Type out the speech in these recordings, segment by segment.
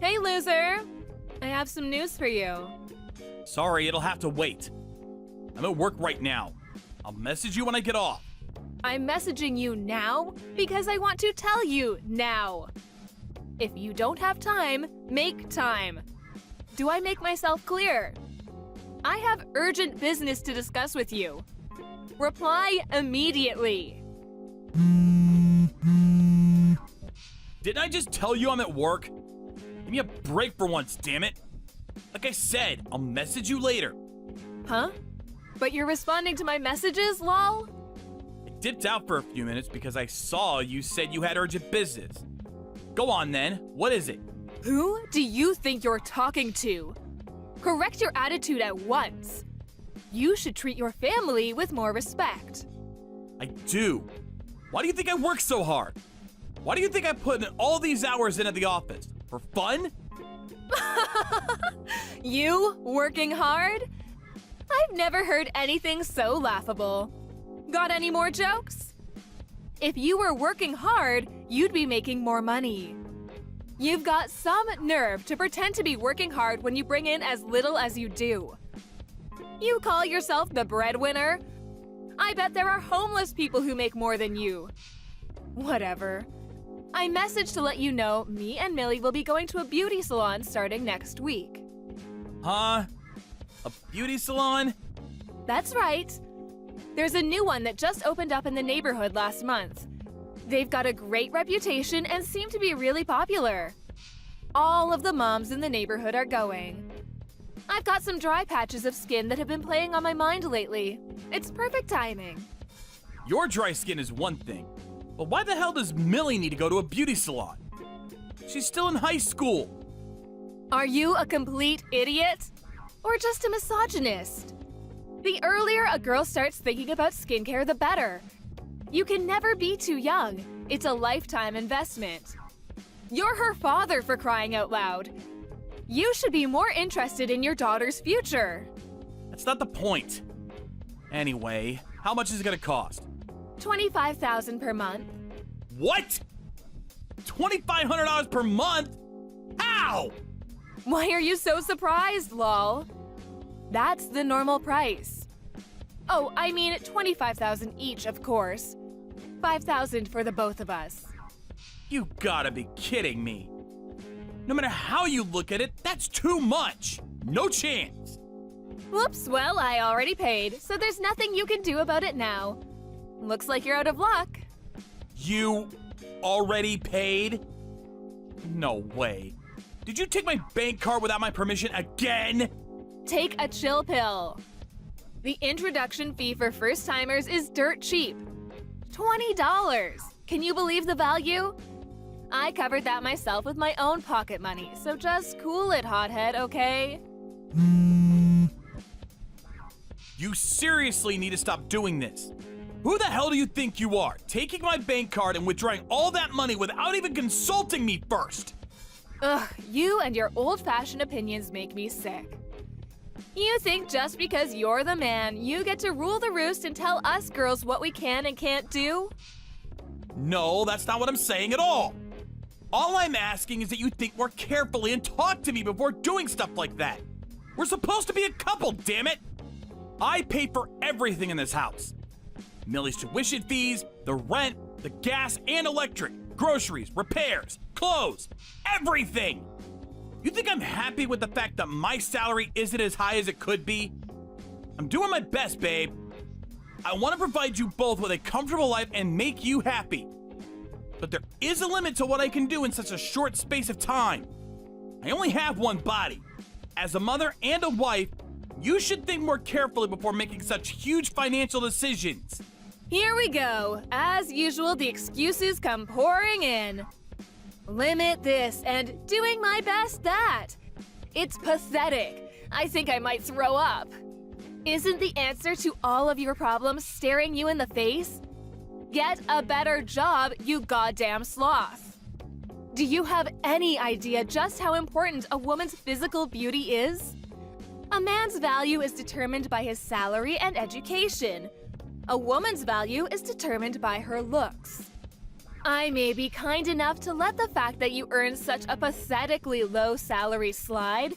Hey, loser! I have some news for you. Sorry, it'll have to wait. I'm at work right now. I'll message you when I get off. I'm messaging you now because I want to tell you now. If you don't have time, make time. Do I make myself clear? I have urgent business to discuss with you. Reply immediately. Didn't I just tell you I'm at work? Give me a break for once, damn it. Like I said, I'll message you later. Huh? But you're responding to my messages, lol? I dipped out for a few minutes because I saw you said you had urgent business. Go on then, what is it? Who do you think you're talking to? Correct your attitude at once. You should treat your family with more respect. I do. Why do you think I work so hard? Why do you think I put in all these hours in at the office? For fun? You working hard? I've never heard anything so laughable. Got any more jokes? If you were working hard, you'd be making more money. You've got some nerve to pretend to be working hard when you bring in as little as you do. You call yourself the breadwinner? I bet there are homeless people who make more than you. Whatever. I messaged to let you know me and Millie will be going to a beauty salon starting next week. Huh? A beauty salon? That's right. There's a new one that just opened up in the neighborhood last month. They've got a great reputation and seem to be really popular. All of the moms in the neighborhood are going. I've got some dry patches of skin that have been playing on my mind lately. It's perfect timing. Your dry skin is one thing, but why the hell does Millie need to go to a beauty salon? She's still in high school. Are you a complete idiot? Or just a misogynist? The earlier a girl starts thinking about skincare, the better. You can never be too young. It's a lifetime investment. You're her father, for crying out loud. You should be more interested in your daughter's future. That's not the point. Anyway, how much is it gonna cost? $25,000 per month. What? $2,500 per month? How? Why are you so surprised, lol? That's the normal price. Oh, I mean $25,000 each, of course. $5,000 for the both of us. You gotta be kidding me. No matter how you look at it, that's too much. No chance. Whoops, well, I already paid, so there's nothing you can do about it now. Looks like you're out of luck. You already paid? No way. Did you take my bank card without my permission again? Take a chill pill. The introduction fee for first-timers is dirt cheap. $20. Can you believe the value? I covered that myself with my own pocket money, so just cool it, hothead, okay? You seriously need to stop doing this. Who the hell do you think you are, taking my bank card and withdrawing all that money without even consulting me first? Ugh, you and your old-fashioned opinions make me sick. You think just because you're the man, you get to rule the roost and tell us girls what we can and can't do? No, that's not what I'm saying at all. All I'm asking is that you think more carefully and talk to me before doing stuff like that. We're supposed to be a couple, damn it! I pay for everything in this house. Millie's tuition fees, the rent, the gas and electric, groceries, repairs, clothes, everything! You think I'm happy with the fact that my salary isn't as high as it could be? I'm doing my best, babe. I want to provide you both with a comfortable life and make you happy. But there is a limit to what I can do in such a short space of time. I only have one body. As a mother and a wife, you should think more carefully before making such huge financial decisions. Here we go. As usual, the excuses come pouring in. Limit this and doing my best that. It's pathetic. I think I might throw up. Isn't the answer to all of your problems staring you in the face? Get a better job, you goddamn sloth. Do you have any idea just how important a woman's physical beauty is? A man's value is determined by his salary and education. A woman's value is determined by her looks. I may be kind enough to let the fact that you earn such a pathetically low salary slide,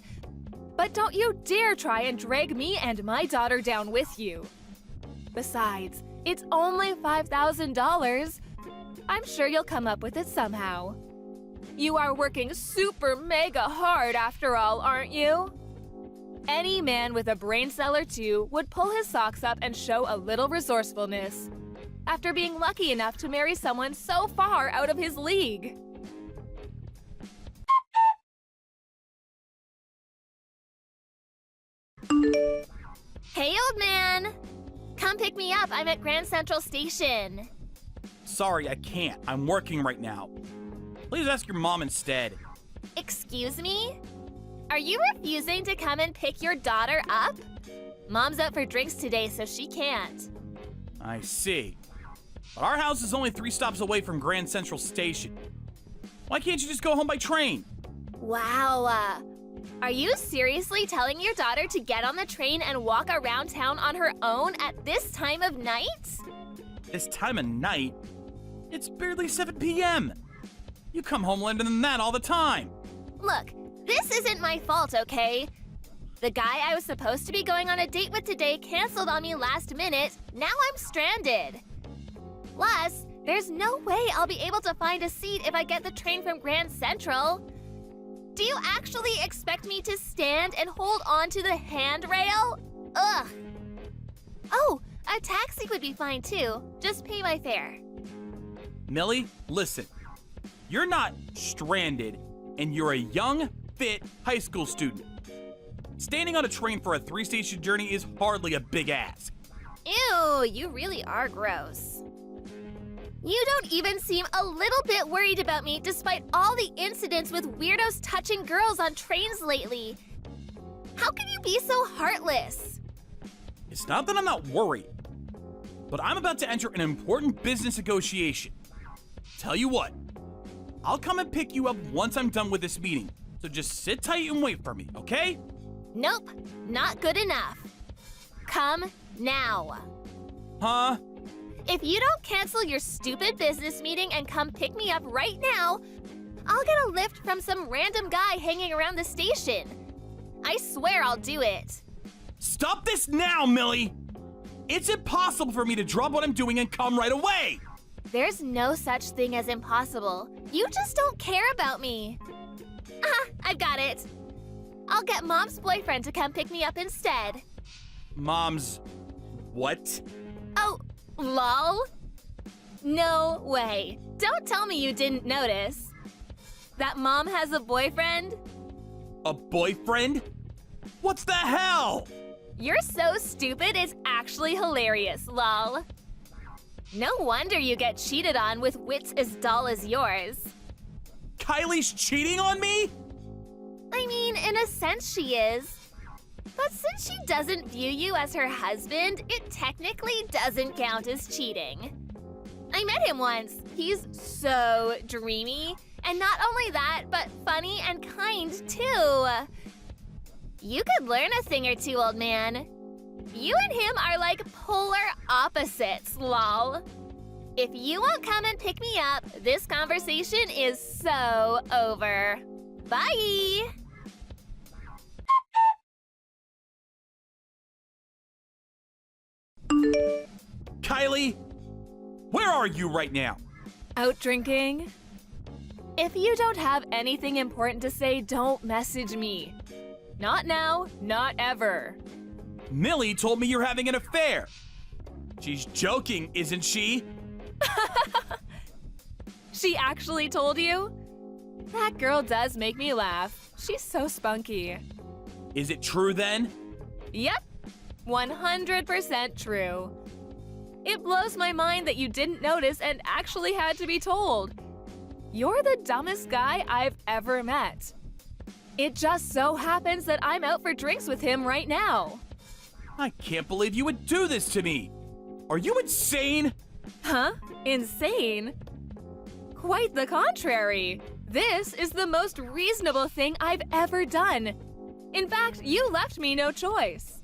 but don't you dare try and drag me and my daughter down with you. Besides, it's only $5,000. I'm sure you'll come up with it somehow. You are working super mega hard after all, aren't you? Any man with a brain cell or two would pull his socks up and show a little resourcefulness after being lucky enough to marry someone so far out of his league. Hey, old man! Come pick me up. I'm at Grand Central Station. Sorry, I can't. I'm working right now. Please ask your mom instead. Excuse me? Are you refusing to come and pick your daughter up? Mom's out for drinks today, so she can't. I see. But our house is only 3 stops away from Grand Central Station. Why can't you just go home by train? Wow, are you seriously telling your daughter to get on the train and walk around town on her own at this time of night? This time of night? It's barely 7 p.m. You come home later than that all the time. Look, this isn't my fault, okay? The guy I was supposed to be going on a date with today canceled on me last minute. Now I'm stranded. Plus, there's no way I'll be able to find a seat if I get the train from Grand Central. Do you actually expect me to stand and hold on to the handrail? Ugh. Oh, a taxi would be fine too. Just pay my fare. Millie, listen. You're not stranded, and you're a young, fit high school student. Standing on a train for a 3-station journey is hardly a big ask. Ew, you really are gross. You don't even seem a little bit worried about me despite all the incidents with weirdos touching girls on trains lately. How can you be so heartless? It's not that I'm not worried, but I'm about to enter an important business negotiation. Tell you what, I'll come and pick you up once I'm done with this meeting, so just sit tight and wait for me, okay? Nope, not good enough. Come now. Huh? If you don't cancel your stupid business meeting and come pick me up right now, I'll get a lift from some random guy hanging around the station. I swear I'll do it. Stop this now, Millie! It's impossible for me to drop what I'm doing and come right away! There's no such thing as impossible. You just don't care about me. Ah, I've got it. I'll get Mom's boyfriend to come pick me up instead. Mom's... what? Oh, lol? No way. Don't tell me you didn't notice. That Mom has a boyfriend? A boyfriend? What's the hell? You're so stupid, it's actually hilarious, lol. No wonder you get cheated on with wits as dull as yours. Kylie's cheating on me? I mean, in a sense she is. But since she doesn't view you as her husband, it technically doesn't count as cheating. I met him once. He's so dreamy. And not only that, but funny and kind too. You could learn a thing or two, old man. You and him are like polar opposites, lol. If you won't come and pick me up, this conversation is so over. Bye! Kylie, where are you right now? Out drinking? If you don't have anything important to say, don't message me. Not now, not ever. Millie told me you're having an affair. She's joking, isn't she? She actually told you? That girl does make me laugh. She's so spunky. Is it true then? Yep, 100% true. It blows my mind that you didn't notice and actually had to be told. You're the dumbest guy I've ever met. It just so happens that I'm out for drinks with him right now. I can't believe you would do this to me. Are you insane? Huh? Insane? Quite the contrary. This is the most reasonable thing I've ever done. In fact, you left me no choice.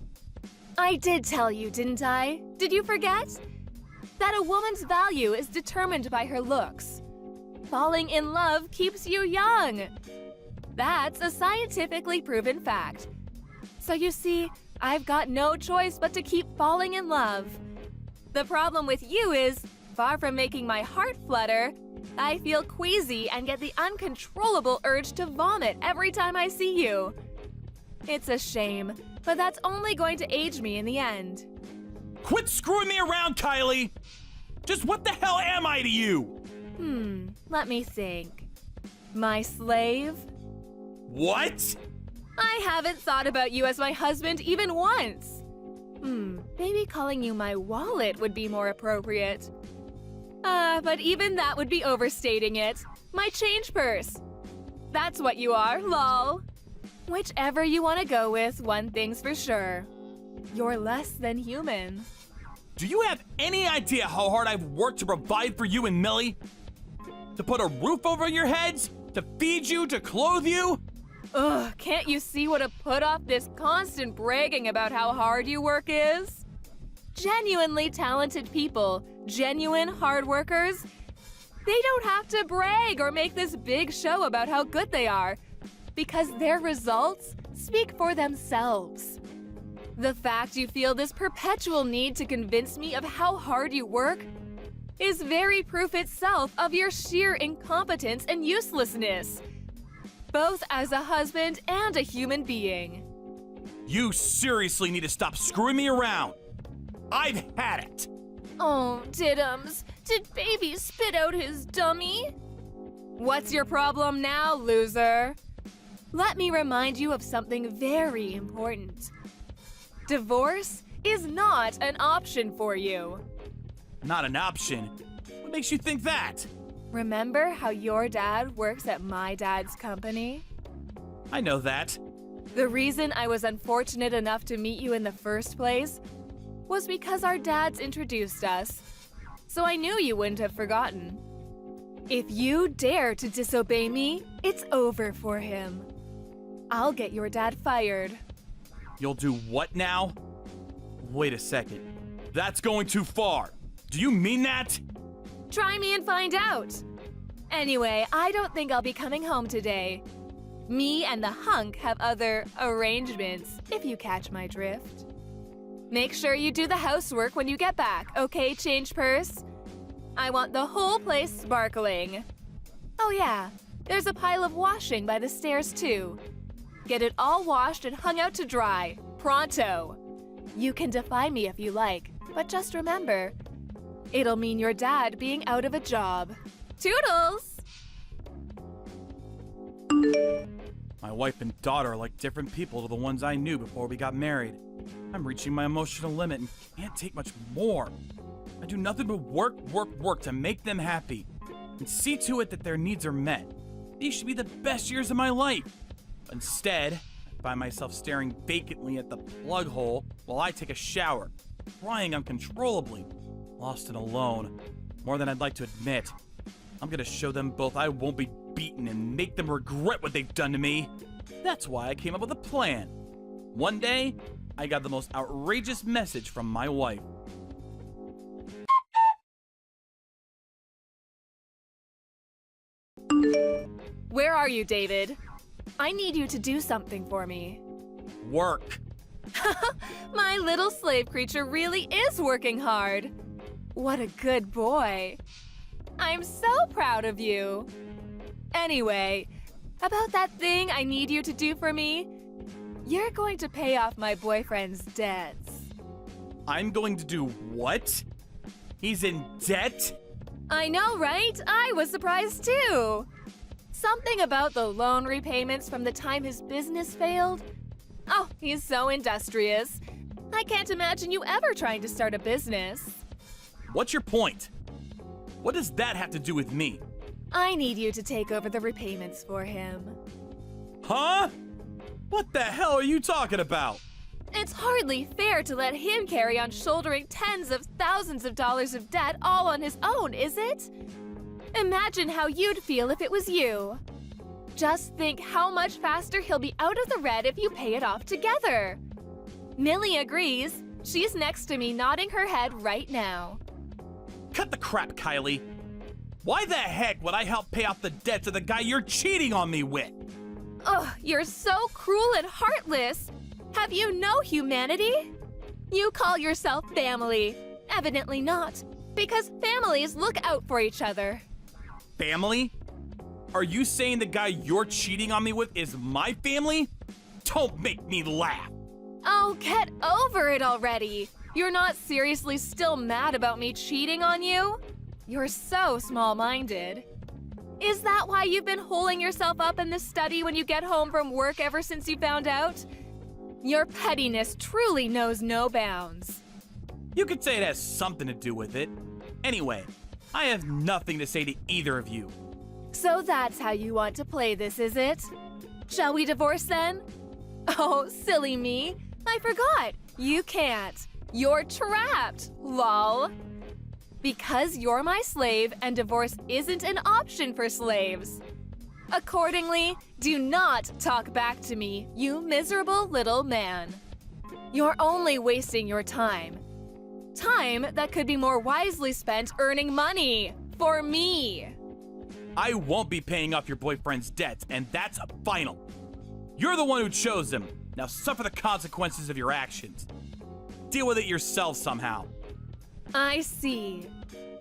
I did tell you, didn't I? Did you forget? That a woman's value is determined by her looks. falling in love keeps you young. That's a scientifically proven fact. So you see, I've got no choice but to keep falling in love. The problem with you is, far from making my heart flutter, I feel queasy and get the uncontrollable urge to vomit every time I see you. It's a shame, but that's only going to age me in the end. Quit screwing me around, Kylie! Just what the hell am I to you? Let me think. My slave? What? I haven't thought about you as my husband even once. Maybe calling you my wallet would be more appropriate. But even that would be overstating it. My change purse. That's what you are, lol. Whichever you want to go with, one thing's for sure. You're less than human. Do you have any idea how hard I've worked to provide for you and Millie? To put a roof over your heads? To feed you? To clothe you? Ugh, can't you see what a put-off this constant bragging about how hard you work is? Genuinely talented people, genuine hard workers, they don't have to brag or make this big show about how good they are, because their results speak for themselves. The fact you feel this perpetual need to convince me of how hard you work is very proof itself of your sheer incompetence and uselessness, both as a husband and a human being. You seriously need to stop screwing me around. I've had it. Oh, Diddums, did baby spit out his dummy? What's your problem now, loser? Let me remind you of something very important. Divorce is not an option for you. Not an option? What makes you think that? Remember how your dad works at my dad's company? I know that. The reason I was unfortunate enough to meet you in the first place was because our dads introduced us, so I knew you wouldn't have forgotten. If you dare to disobey me, it's over for him. I'll get your dad fired. You'll do what now? Wait a second. That's going too far. Do you mean that? Try me and find out. Anyway, I don't think I'll be coming home today. Me and the hunk have other arrangements, if you catch my drift. Make sure you do the housework when you get back, okay, change purse? I want the whole place sparkling. Oh yeah, there's a pile of washing by the stairs too. Get it all washed and hung out to dry, pronto. You can defy me if you like, but just remember, it'll mean your dad being out of a job. Toodles! My wife and daughter are like different people to the ones I knew before we got married. I'm reaching my emotional limit and can't take much more. I do nothing but work to make them happy and see to it that their needs are met. These should be the best years of my life. Instead, I find myself staring vacantly at the plug hole while I take a shower, crying uncontrollably, lost and alone, more than I'd like to admit. I'm gonna show them both I won't be beaten and make them regret what they've done to me. That's why I came up with a plan. One day, I got the most outrageous message from my wife. Where are you, David? I need you to do something for me. Work. My little slave creature really is working hard. What a good boy. I'm so proud of you. Anyway, about that thing I need you to do for me, you're going to pay off my boyfriend's debts. I'm going to do what? He's in debt? I know, right? I was surprised too. Something about the loan repayments from the time his business failed. Oh, he's so industrious. I can't imagine you ever trying to start a business. What's your point? What does that have to do with me? I need you to take over the repayments for him. Huh? What the hell are you talking about? It's hardly fair to let him carry on shouldering tens of thousands of dollars of debt all on his own, is it? Imagine how you'd feel if it was you. Just think how much faster he'll be out of the red if you pay it off together. Millie agrees. She's next to me nodding her head right now. Cut the crap, Kylie. Why the heck would I help pay off the debts of the guy you're cheating on me with? Ugh, you're so cruel and heartless. Have you no humanity? You call yourself family. Evidently not, because families look out for each other. Family? Are you saying the guy you're cheating on me with is my family? Don't make me laugh. Oh, get over it already. You're not seriously still mad about me cheating on you? You're so small-minded. Is that why you've been holding yourself up in the study when you get home from work ever since you found out? Your pettiness truly knows no bounds. You could say it has something to do with it. Anyway, I have nothing to say to either of you. So that's how you want to play this, is it? Shall we divorce then? Oh, silly me. I forgot. You can't. You're trapped, lol. Because you're my slave and divorce isn't an option for slaves. Accordingly, do not talk back to me, you miserable little man. You're only wasting your time. Time that could be more wisely spent earning money for me. I won't be paying off your boyfriend's debts, and that's final. You're the one who chose him. Now suffer the consequences of your actions. Deal with it yourself somehow. I see.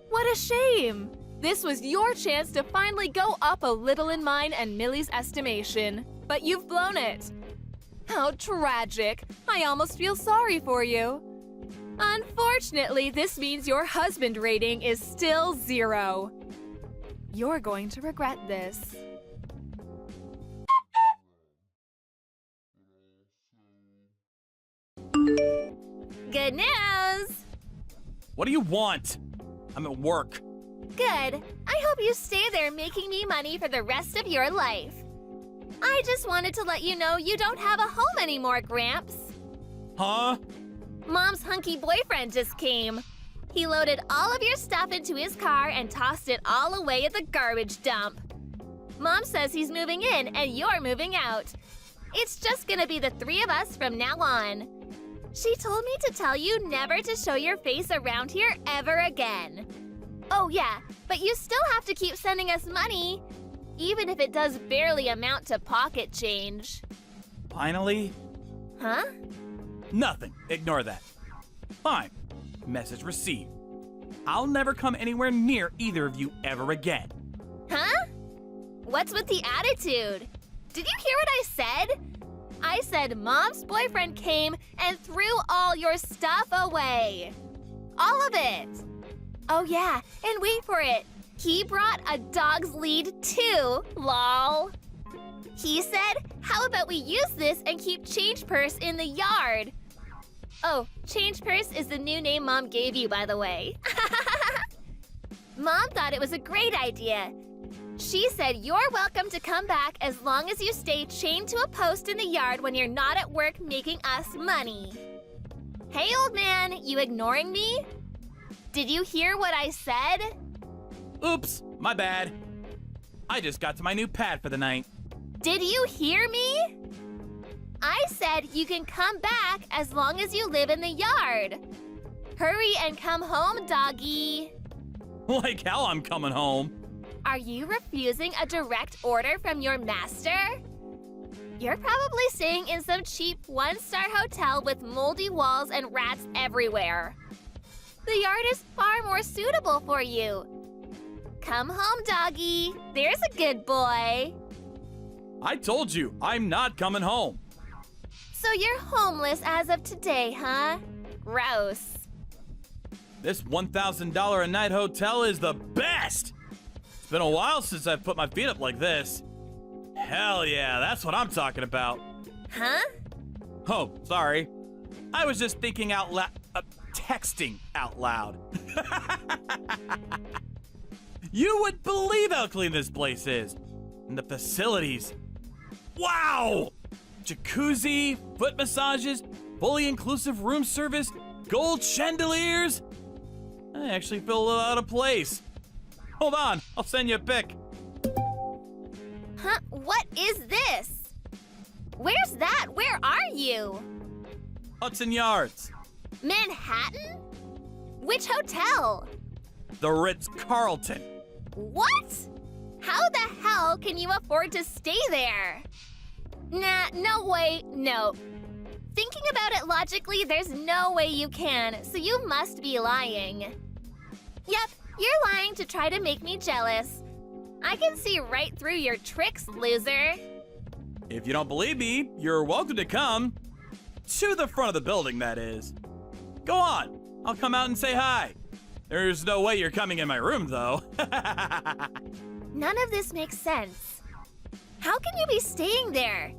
What a shame. This was your chance to finally go up a little in mine and Millie's estimation, but you've blown it. How tragic. I almost feel sorry for you. Unfortunately, this means your husband rating is still 0. You're going to regret this. Good news! What do you want? I'm at work. Good. I hope you stay there making me money for the rest of your life. I just wanted to let you know you don't have a home anymore, Gramps. Huh? Mom's hunky boyfriend just came. He loaded all of your stuff into his car and tossed it all away at the garbage dump. Mom says he's moving in and you're moving out. It's just gonna be the 3 of us from now on. She told me to tell you never to show your face around here ever again. Oh yeah, but you still have to keep sending us money, even if it does barely amount to pocket change. Finally? Huh? Nothing. Ignore that. Fine. Message received. I'll never come anywhere near either of you ever again. Huh? What's with the attitude? Did you hear what I said? I said Mom's boyfriend came and threw all your stuff away. All of it. Oh yeah, and wait for it. He brought a dog's lead too, lol. He said, how about we use this and keep Change Purse in the yard? Oh, Change Purse is the new name Mom gave you, by the way. Mom thought it was a great idea. She said you're welcome to come back as long as you stay chained to a post in the yard when you're not at work making us money. Hey, old man, you ignoring me? Did you hear what I said? Oops, my bad. I just got to my new pad for the night. Did you hear me? I said you can come back as long as you live in the yard. Hurry and come home, doggy. Like how I'm coming home. Are you refusing a direct order from your master? You're probably staying in some cheap 1-star hotel with moldy walls and rats everywhere. The yard is far more suitable for you. Come home, doggy. There's a good boy. I told you, I'm not coming home. So you're homeless as of today, huh? Gross. This $1,000 a night hotel is the best. It's been a while since I've put my feet up like this. Hell yeah, that's what I'm talking about. Huh? Oh, sorry. I was just thinking out loud, texting out loud. You would believe how clean this place is. And the facilities. Wow! Jacuzzi, foot massages, fully inclusive room service, gold chandeliers. I actually feel a little out of place. Hold on, I'll send you a pic. Huh? What is this? Where's that? Where are you? Hudson Yards. Manhattan? Which hotel? The Ritz-Carlton. What? How the hell can you afford to stay there? Nah, no way, no. Thinking about it logically, there's no way you can, so you must be lying. Yep, you're lying to try to make me jealous. I can see right through your tricks, loser. If you don't believe me, you're welcome to come. To the front of the building, that is. Go on, I'll come out and say hi. There's no way you're coming in my room, though. None of this makes sense. How can you be staying there?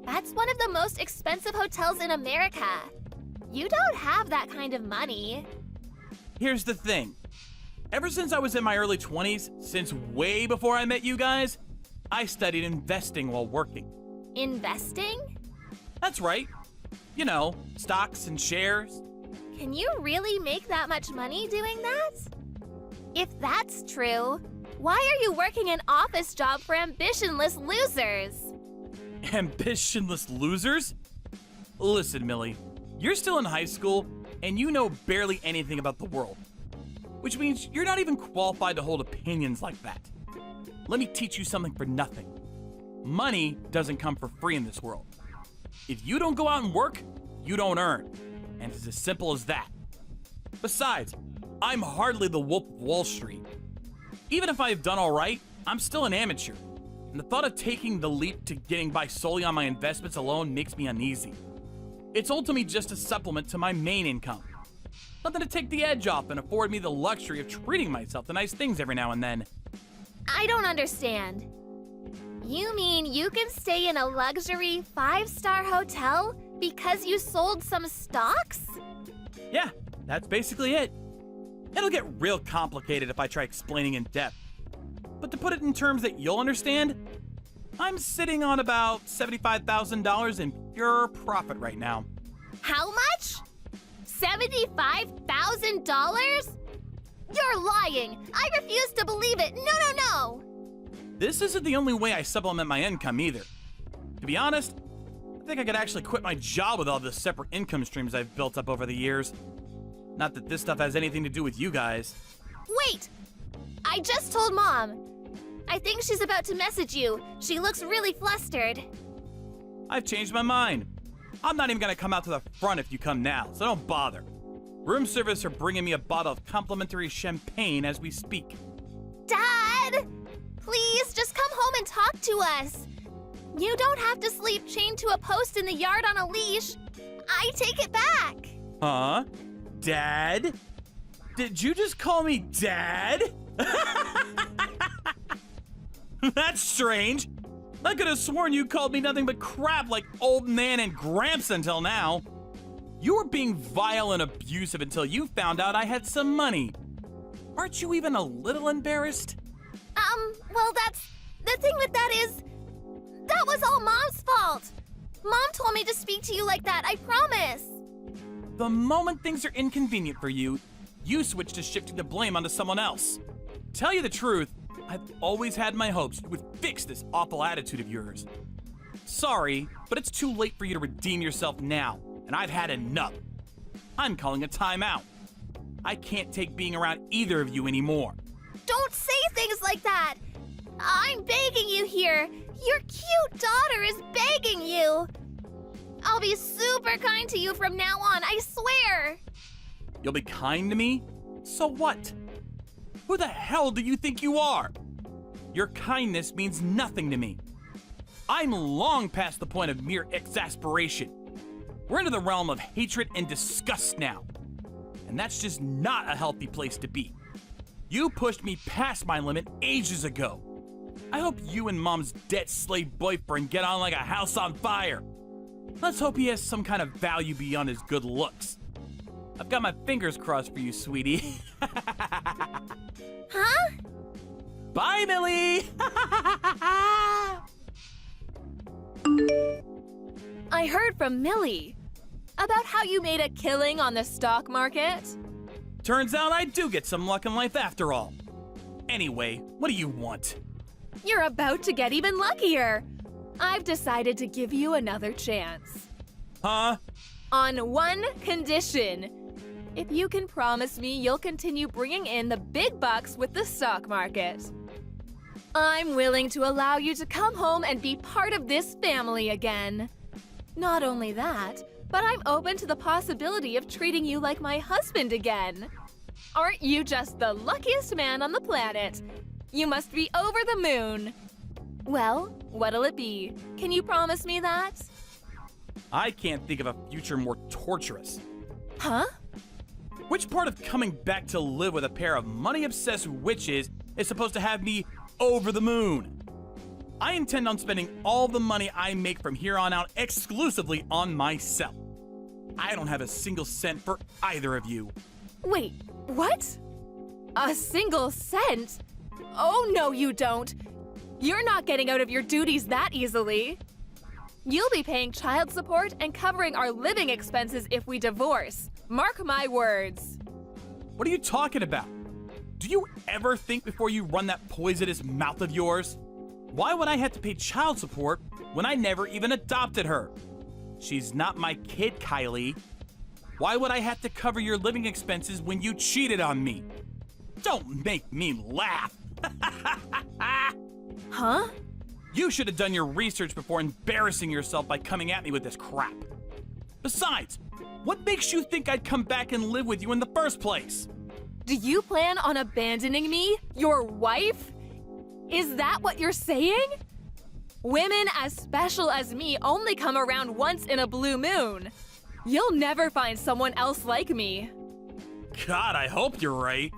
That's one of the most expensive hotels in America. You don't have that kind of money. Here's the thing. Ever since I was in my early 20s, since way before I met you guys, I studied investing while working. Investing? That's right. You know, stocks and shares. Can you really make that much money doing that? If that's true, why are you working an office job for ambitionless losers? Ambitionless losers? Listen, Millie, you're still in high school and you know barely anything about the world, which means you're not even qualified to hold opinions like that. Let me teach you something for nothing. Money doesn't come for free in this world. If you don't go out and work, you don't earn. And it's as simple as that. Besides, I'm hardly the Wolf of Wall Street. Even if I've done all right, I'm still an amateur. And the thought of taking the leap to getting by solely on my investments alone makes me uneasy. It's ultimately just a supplement to my main income. Something to take the edge off and afford me the luxury of treating myself to nice things every now and then. I don't understand. You mean you can stay in a luxury 5-star hotel because you sold some stocks? Yeah, that's basically it. It'll get real complicated if I try explaining in depth. But to put it in terms that you'll understand, I'm sitting on about $75,000 in pure profit right now. How much? $75,000? You're lying! I refuse to believe it! No! This isn't the only way I supplement my income either. To be honest, I think I could actually quit my job with all the separate income streams I've built up over the years. Not that this stuff has anything to do with you guys. Wait! I just told Mom. I think she's about to message you. She looks really flustered. I've changed my mind. I'm not even gonna come out to the front if you come now, so don't bother. Room service are bringing me a bottle of complimentary champagne as we speak. Dad! Please, just come home and talk to us. You don't have to sleep chained to a post in the yard on a leash. I take it back. Huh? Dad? Did you just call me Dad? That's strange. I could have sworn you called me nothing but crap like old man and Gramps until now. You were being vile and abusive until you found out I had some money. Aren't you even a little embarrassed? Well, the thing with that is, that was all Mom's fault. Mom told me to speak to you like that, I promise. The moment things are inconvenient for you, you switch to shifting the blame onto someone else. Tell you the truth, I've always had my hopes you would fix this awful attitude of yours. Sorry, but it's too late for you to redeem yourself now, and I've had enough. I'm calling a timeout. I can't take being around either of you anymore. Don't say things like that. I'm begging you here. Your cute daughter is begging you. I'll be super kind to you from now on, I swear. You'll be kind to me? So what? Who the hell do you think you are? Your kindness means nothing to me. I'm long past the point of mere exasperation. We're into the realm of hatred and disgust now. And that's just not a healthy place to be. You pushed me past my limit ages ago. I hope you and Mom's debt slave boyfriend get on like a house on fire. Let's hope he has some kind of value beyond his good looks. I've got my fingers crossed for you, sweetie. Huh? Bye, Millie! I heard from Millie about how you made a killing on the stock market. Turns out I do get some luck in life after all. Anyway, what do you want? You're about to get even luckier. I've decided to give you another chance. Huh? On one condition. If you can promise me you'll continue bringing in the big bucks with the stock market. I'm willing to allow you to come home and be part of this family again. Not only that, but I'm open to the possibility of treating you like my husband again. Aren't you just the luckiest man on the planet? You must be over the moon. Well, what'll it be? Can you promise me that? I can't think of a future more torturous. Huh? Which part of coming back to live with a pair of money-obsessed witches is supposed to have me over the moon? I intend on spending all the money I make from here on out exclusively on myself. I don't have a single cent for either of you. Wait, what? A single cent? Oh, no, you don't. You're not getting out of your duties that easily. You'll be paying child support and covering our living expenses if we divorce. Mark my words. What are you talking about? Do you ever think before you run that poisonous mouth of yours? Why would I have to pay child support when I never even adopted her? She's not my kid, Kylie. Why would I have to cover your living expenses when you cheated on me? Don't make me laugh. Huh? You should have done your research before embarrassing yourself by coming at me with this crap. Besides, what makes you think I'd come back and live with you in the first place? Do you plan on abandoning me, your wife? Is that what you're saying? Women as special as me only come around once in a blue moon. You'll never find someone else like me. God, I hope you're right.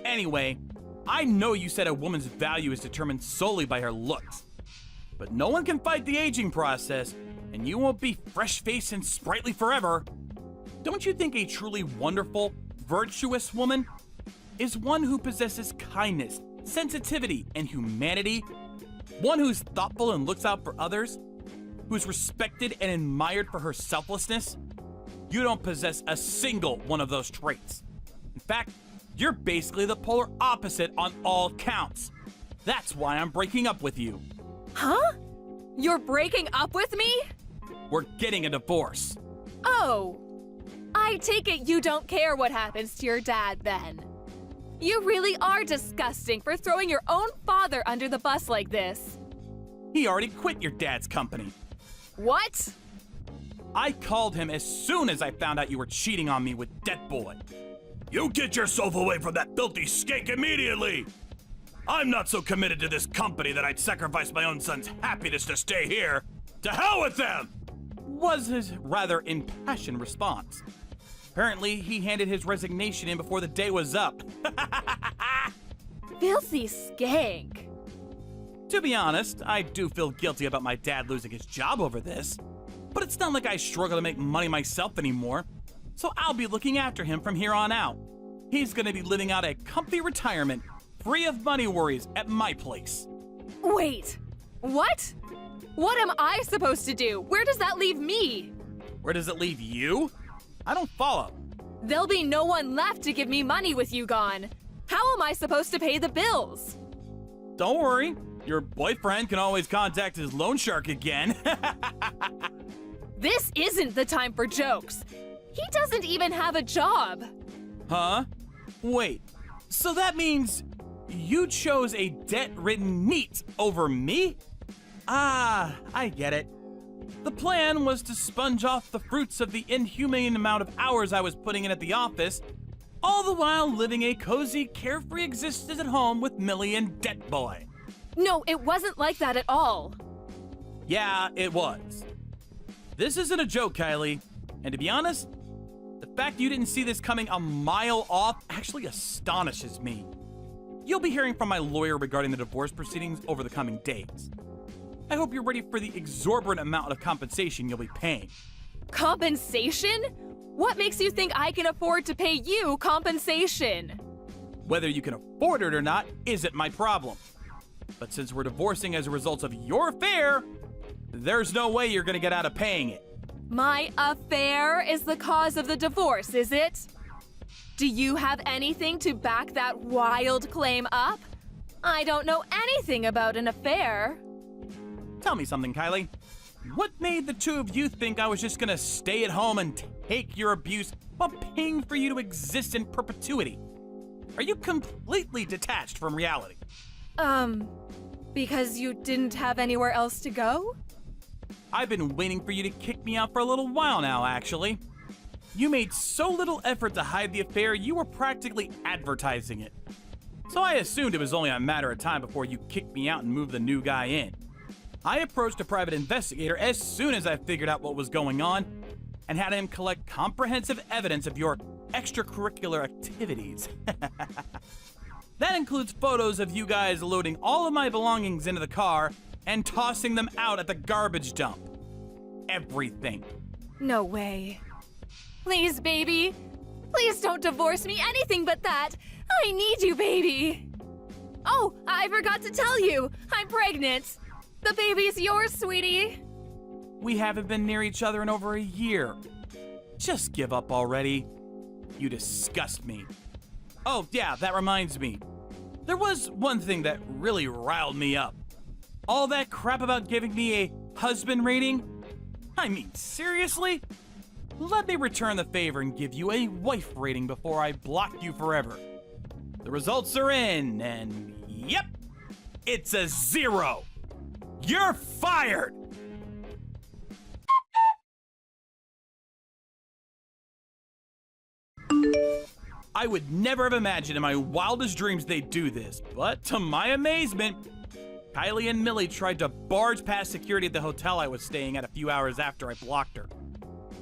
Anyway, I know you said a woman's value is determined solely by her looks. But no one can fight the aging process, and you won't be fresh-faced and sprightly forever. Don't you think a truly wonderful, virtuous woman is one who possesses kindness, sensitivity, and humanity? One who's thoughtful and looks out for others? Who's respected and admired for her selflessness? You don't possess a single one of those traits. In fact, you're basically the polar opposite on all counts. That's why I'm breaking up with you. Huh? You're breaking up with me? We're getting a divorce. Oh. I take it you don't care what happens to your dad then. You really are disgusting for throwing your own father under the bus like this. He already quit your dad's company. What? I called him as soon as I found out you were cheating on me with Debt Boy. You get yourself away from that filthy skank immediately! I'm not so committed to this company that I'd sacrifice my own son's happiness to stay here. To hell with them! Was his rather impassioned response. Apparently, he handed his resignation in before the day was up. Filthy skank. To be honest, I do feel guilty about my dad losing his job over this. But it's not like I struggle to make money myself anymore. So I'll be looking after him from here on out. He's gonna be living out a comfy retirement, free of money worries at my place. Wait, what? What am I supposed to do? Where does that leave me? Where does it leave you? I don't follow. There'll be no one left to give me money with you gone. How am I supposed to pay the bills? Don't worry, your boyfriend can always contact his loan shark again. This isn't the time for jokes. He doesn't even have a job. Huh? Wait, so that means you chose a debt-ridden NEET over me? Ah, I get it. The plan was to sponge off the fruits of the inhumane amount of hours I was putting in at the office, all the while living a cozy, carefree existence at home with Millie and Debt Boy. No, it wasn't like that at all. Yeah, it was. This isn't a joke, Kylie. And to be honest, the fact you didn't see this coming a mile off actually astonishes me. You'll be hearing from my lawyer regarding the divorce proceedings over the coming days. I hope you're ready for the exorbitant amount of compensation you'll be paying. Compensation? What makes you think I can afford to pay you compensation? Whether you can afford it or not isn't my problem. But since we're divorcing as a result of your affair, there's no way you're gonna get out of paying it. My affair is the cause of the divorce, is it? Do you have anything to back that wild claim up? I don't know anything about an affair. Tell me something, Kylie. What made the two of you think I was just gonna stay at home and take your abuse while paying for you to exist in perpetuity? Are you completely detached from reality? Because you didn't have anywhere else to go? I've been waiting for you to kick me out for a little while now, actually. You made so little effort to hide the affair, you were practically advertising it. So I assumed it was only a matter of time before you kicked me out and moved the new guy in. I approached a private investigator as soon as I figured out what was going on and had him collect comprehensive evidence of your extracurricular activities. That includes photos of you guys loading all of my belongings into the car and tossing them out at the garbage dump. Everything. No way. Please, baby. Please don't divorce me, anything but that. I need you, baby. Oh, I forgot to tell you. I'm pregnant. The baby's yours, sweetie. We haven't been near each other in over a year. Just give up already. You disgust me. Oh, yeah, that reminds me. There was one thing that really riled me up. All that crap about giving me a husband rating? I mean, seriously? Let me return the favor and give you a wife rating before I block you forever. The results are in, and yep, it's a 0. You're fired! I would never have imagined in my wildest dreams they'd do this, but to my amazement, Kylie and Millie tried to barge past security at the hotel I was staying at a few hours after I blocked her.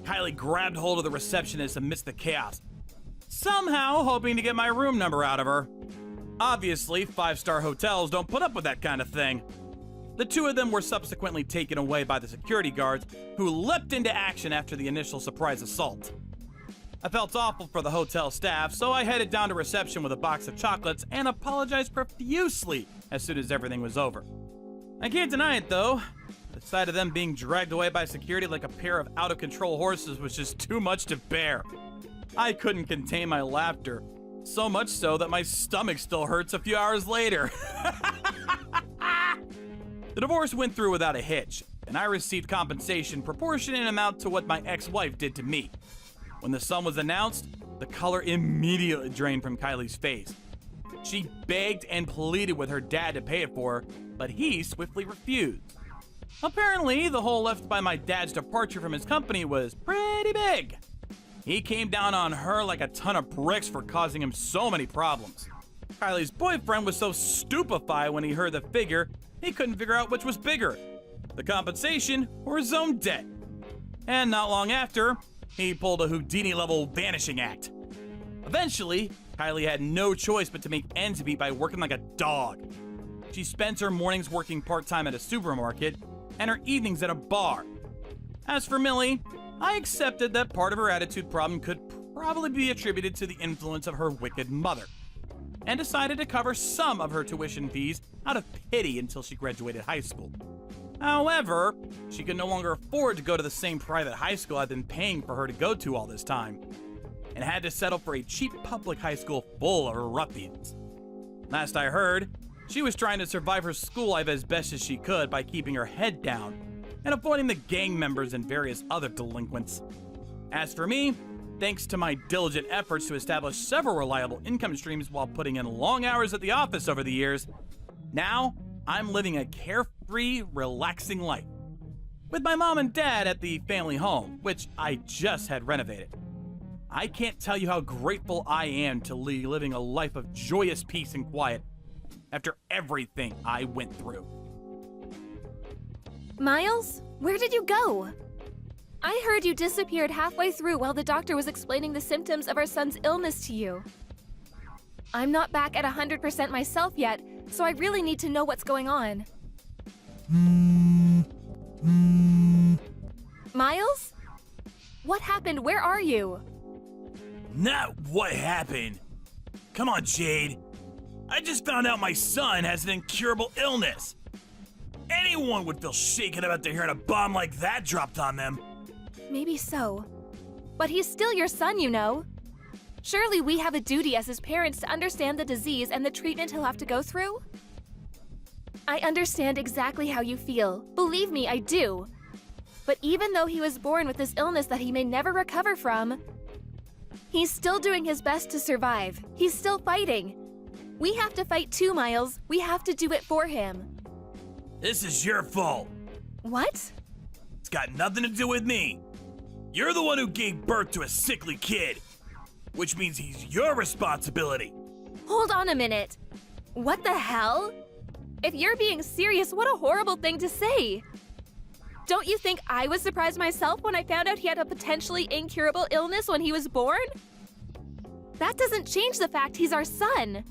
Kylie grabbed hold of the receptionist amidst the chaos, somehow hoping to get my room number out of her. Obviously, 5-star hotels don't put up with that kind of thing. The two of them were subsequently taken away by the security guards, who leapt into action after the initial surprise assault. I felt awful for the hotel staff, so I headed down to reception with a box of chocolates and apologized profusely as soon as everything was over. I can't deny it, though. The sight of them being dragged away by security like a pair of out-of-control horses was just too much to bear. I couldn't contain my laughter, so much so that my stomach still hurts a few hours later. The divorce went through without a hitch, and I received compensation proportionate in amount to what my ex-wife did to me. When the sum was announced, the color immediately drained from Kylie's face. She begged and pleaded with her dad to pay it for her, but he swiftly refused. Apparently, the hole left by my dad's departure from his company was pretty big. He came down on her like a ton of bricks for causing him so many problems. Kylie's boyfriend was so stupefied when he heard the figure, he couldn't figure out which was bigger, the compensation or his own debt. And not long after, he pulled a Houdini-level vanishing act. Eventually, Kylie had no choice but to make ends meet by working like a dog. She spends her mornings working part-time at a supermarket and her evenings at a bar. As for Millie, I accepted that part of her attitude problem could probably be attributed to the influence of her wicked mother, and decided to cover some of her tuition fees out of pity until she graduated high school. However, she could no longer afford to go to the same private high school I'd been paying for her to go to all this time, and had to settle for a cheap public high school full of ruffians. Last I heard, she was trying to survive her school life as best as she could by keeping her head down and avoiding the gang members and various other delinquents. As for me, thanks to my diligent efforts to establish several reliable income streams while putting in long hours at the office over the years, now I'm living a carefree, relaxing life. With my mom and dad at the family home, which I just had renovated. I can't tell you how grateful I am to be living a life of joyous peace and quiet after everything I went through. Miles, where did you go? I heard you disappeared halfway through while the doctor was explaining the symptoms of our son's illness to you. I'm not back at 100% myself yet, so I really need to know what's going on. Miles? What happened? Where are you? Not what happened. Come on, Jade. I just found out my son has an incurable illness. Anyone would feel shaken about to hearing a bomb like that dropped on them. Maybe so. But he's still your son, you know. Surely we have a duty as his parents to understand the disease and the treatment he'll have to go through? I understand exactly how you feel. Believe me, I do. But even though he was born with this illness that he may never recover from, he's still doing his best to survive. He's still fighting. We have to fight too, Miles. We have to do it for him. This is your fault. What? It's got nothing to do with me. You're the one who gave birth to a sickly kid, which means he's your responsibility. Hold on a minute. What the hell? If you're being serious, what a horrible thing to say. Don't you think I was surprised myself when I found out he had a potentially incurable illness when he was born? That doesn't change the fact he's our son.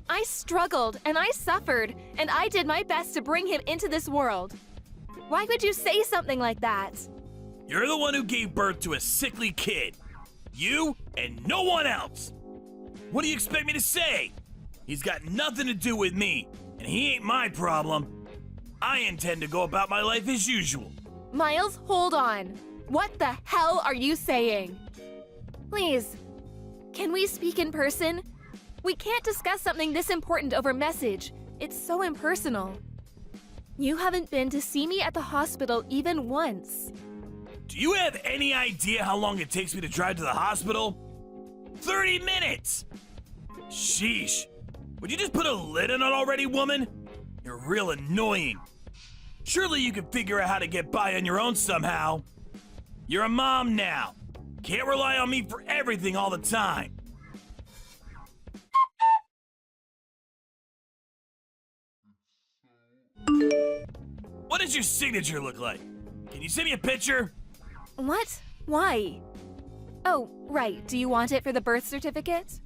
I struggled and I suffered, and I did my best to bring him into this world. Why would you say something like that? You're the one who gave birth to a sickly kid. You and no one else. What do you expect me to say? He's got nothing to do with me, and he ain't my problem. I intend to go about my life as usual. Miles, hold on. What the hell are you saying? Please, can we speak in person? We can't discuss something this important over message. It's so impersonal. You haven't been to see me at the hospital even once. Do you have any idea how long it takes me to drive to the hospital? 30 minutes! Sheesh. Would you just put a lid on it already, woman? You're real annoying. Surely you can figure out how to get by on your own somehow. You're a mom now. Can't rely on me for everything all the time. What does your signature look like? Can you send me a picture? What? Why? Oh, right. Do you want it for the birth certificate?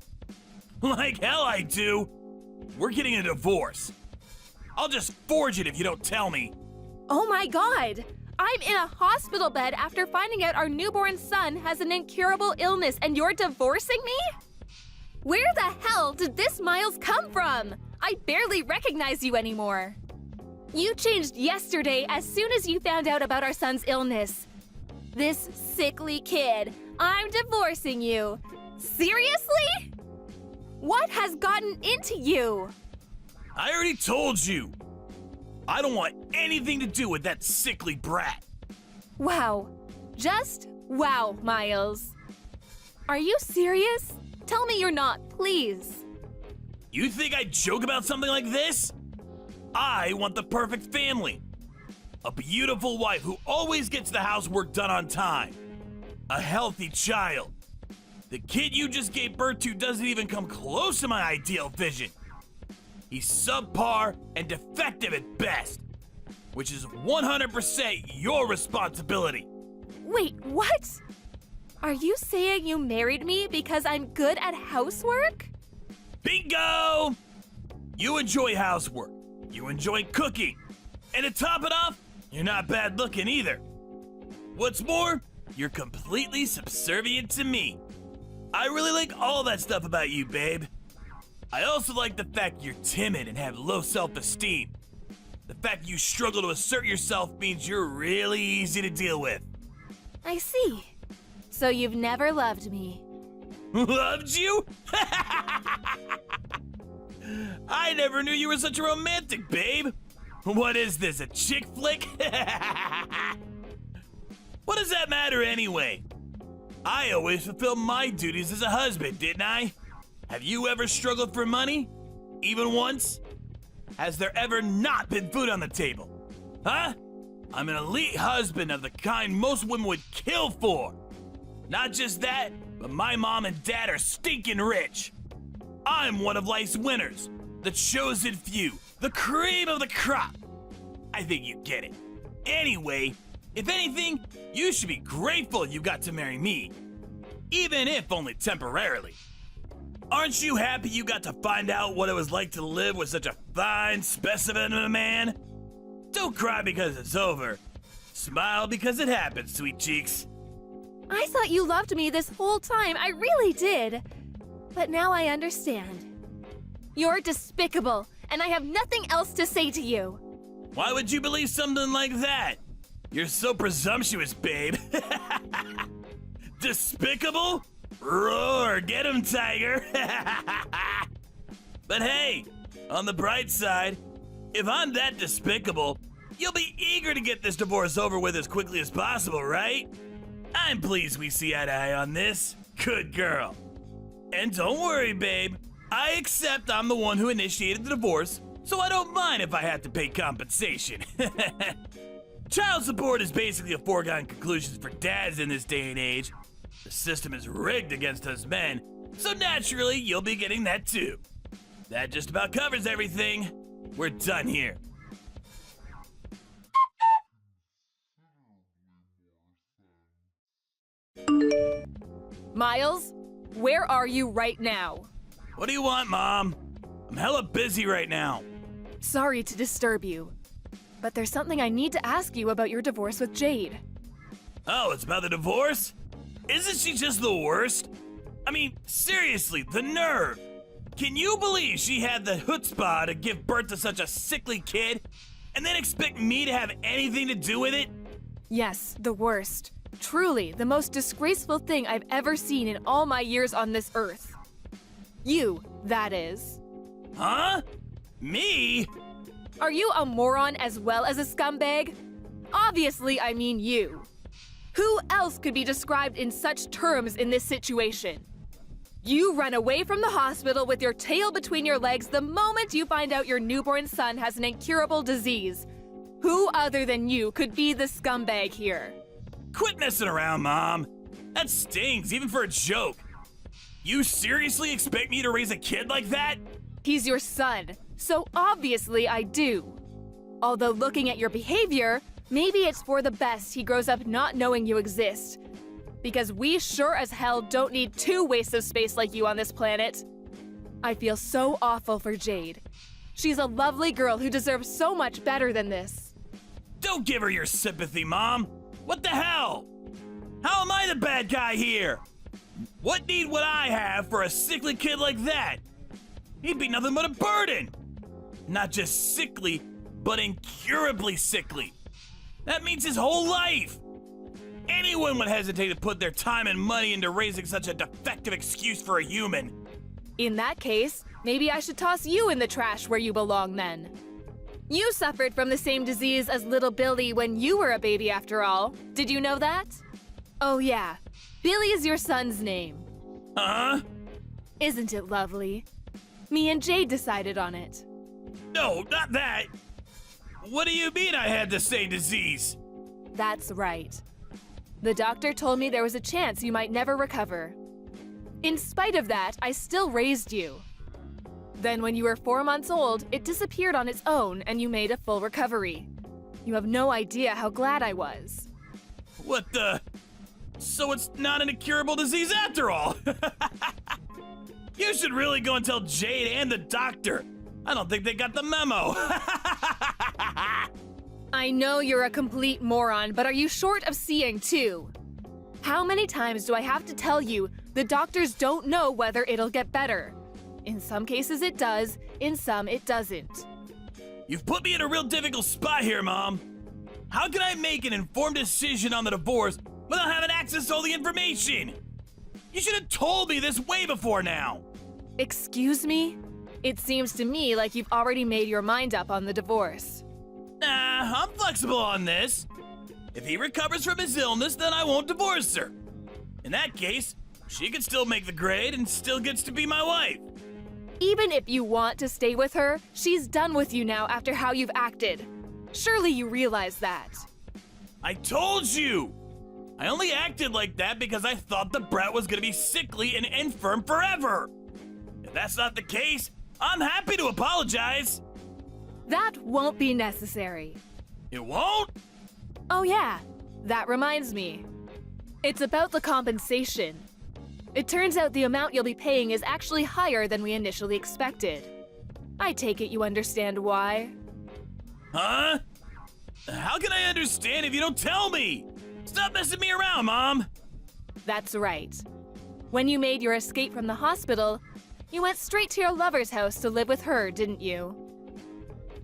Like hell I do. We're getting a divorce. I'll just forge it if you don't tell me. Oh my god! I'm in a hospital bed after finding out our newborn son has an incurable illness and you're divorcing me? Where the hell did this Miles come from? I barely recognize you anymore. You changed yesterday as soon as you found out about our son's illness. This sickly kid. I'm divorcing you. Seriously? What has gotten into you? I already told you. I don't want anything to do with that sickly brat. Wow. Just wow, Miles. Are you serious? Tell me you're not, please. You think I joke about something like this? I want the perfect family. A beautiful wife who always gets the housework done on time. A healthy child. The kid you just gave birth to doesn't even come close to my ideal vision. He's subpar and defective at best, which is 100% your responsibility. Wait, what? Are you saying you married me because I'm good at housework? Bingo! You enjoy housework. You enjoy cooking. And to top it off, you're not bad looking either. What's more, you're completely subservient to me. I really like all that stuff about you, babe. I also like the fact you're timid and have low self-esteem. The fact you struggle to assert yourself means you're really easy to deal with. I see. So you've never loved me. Loved you? I never knew you were such a romantic, babe. What is this, a chick flick? What does that matter anyway? I always fulfill my duties as a husband, didn't I? Have you ever struggled for money? Even once? Has there ever not been food on the table? Huh? I'm an elite husband of the kind most women would kill for. Not just that, but my mom and dad are stinking rich. I'm one of life's winners, the chosen few, the cream of the crop. I think you get it. Anyway, if anything, you should be grateful you got to marry me, even if only temporarily. Aren't you happy you got to find out what it was like to live with such a fine specimen of a man? Don't cry because it's over. Smile because it happened, sweet cheeks. I thought you loved me this whole time. I really did. But now I understand. You're despicable, and I have nothing else to say to you. Why would you believe something like that? You're so presumptuous, babe. Despicable? Roar, get him, tiger. But hey, on the bright side, if I'm that despicable, you'll be eager to get this divorce over with as quickly as possible, right? I'm pleased we see eye to eye on this. Good girl. And don't worry, babe. I accept I'm the one who initiated the divorce, so I don't mind if I have to pay compensation. Child support is basically a foregone conclusion for dads in this day and age. The system is rigged against us men, so naturally you'll be getting that too. That just about covers everything. We're done here. Miles, where are you right now? What do you want, Mom? I'm hella busy right now. Sorry to disturb you, but there's something I need to ask you about your divorce with Jade. Oh, it's about the divorce? Isn't she just the worst? I mean, seriously, the nerve. Can you believe she had the chutzpah to give birth to such a sickly kid and then expect me to have anything to do with it? Yes, the worst. Truly, the most disgraceful thing I've ever seen in all my years on this earth. You, that is. Huh? Me? Are you a moron as well as a scumbag? Obviously, I mean you. Who else could be described in such terms in this situation? You run away from the hospital with your tail between your legs the moment you find out your newborn son has an incurable disease. Who other than you could be the scumbag here? Quit messing around, Mom. That stings, even for a joke. You seriously expect me to raise a kid like that? He's your son, so obviously I do. Although looking at your behavior, maybe it's for the best he grows up not knowing you exist. Because we sure as hell don't need two wastes of space like you on this planet. I feel so awful for Jade. She's a lovely girl who deserves so much better than this. Don't give her your sympathy, Mom. What the hell? How am I the bad guy here? What need would I have for a sickly kid like that? He'd be nothing but a burden. Not just sickly, but incurably sickly. That means his whole life. Anyone would hesitate to put their time and money into raising such a defective excuse for a human. In that case, maybe I should toss you in the trash where you belong then. You suffered from the same disease as little Billy when you were a baby after all. Did you know that? Oh yeah, Billy is your son's name. Huh? Isn't it lovely? Me and Jade decided on it. No, not that. What do you mean I had the same disease? That's right. The doctor told me there was a chance you might never recover. In spite of that, I still raised you. Then when you were 4 months old, it disappeared on its own and you made a full recovery. You have no idea how glad I was. What the? So it's not an incurable disease after all. You should really go and tell Jade and the doctor. I don't think they got the memo. I know you're a complete moron, but are you short of seeing too? How many times do I have to tell you the doctors don't know whether it'll get better? In some cases it does, in some it doesn't. You've put me in a real difficult spot here, Mom. How can I make an informed decision on the divorce without having access to all the information? You should have told me this way before now. Excuse me? It seems to me like you've already made your mind up on the divorce. Nah, I'm flexible on this. If he recovers from his illness, then I won't divorce her. In that case, she can still make the grade and still gets to be my wife. Even if you want to stay with her, she's done with you now after how you've acted. Surely you realize that. I told you! I only acted like that because I thought the brat was gonna be sickly and infirm forever. If that's not the case, I'm happy to apologize. That won't be necessary. It won't? Oh yeah, that reminds me. It's about the compensation. It turns out the amount you'll be paying is actually higher than we initially expected. I take it you understand why. Huh? How can I understand if you don't tell me? Stop messing me around, Mom. That's right. When you made your escape from the hospital, you went straight to your lover's house to live with her, didn't you?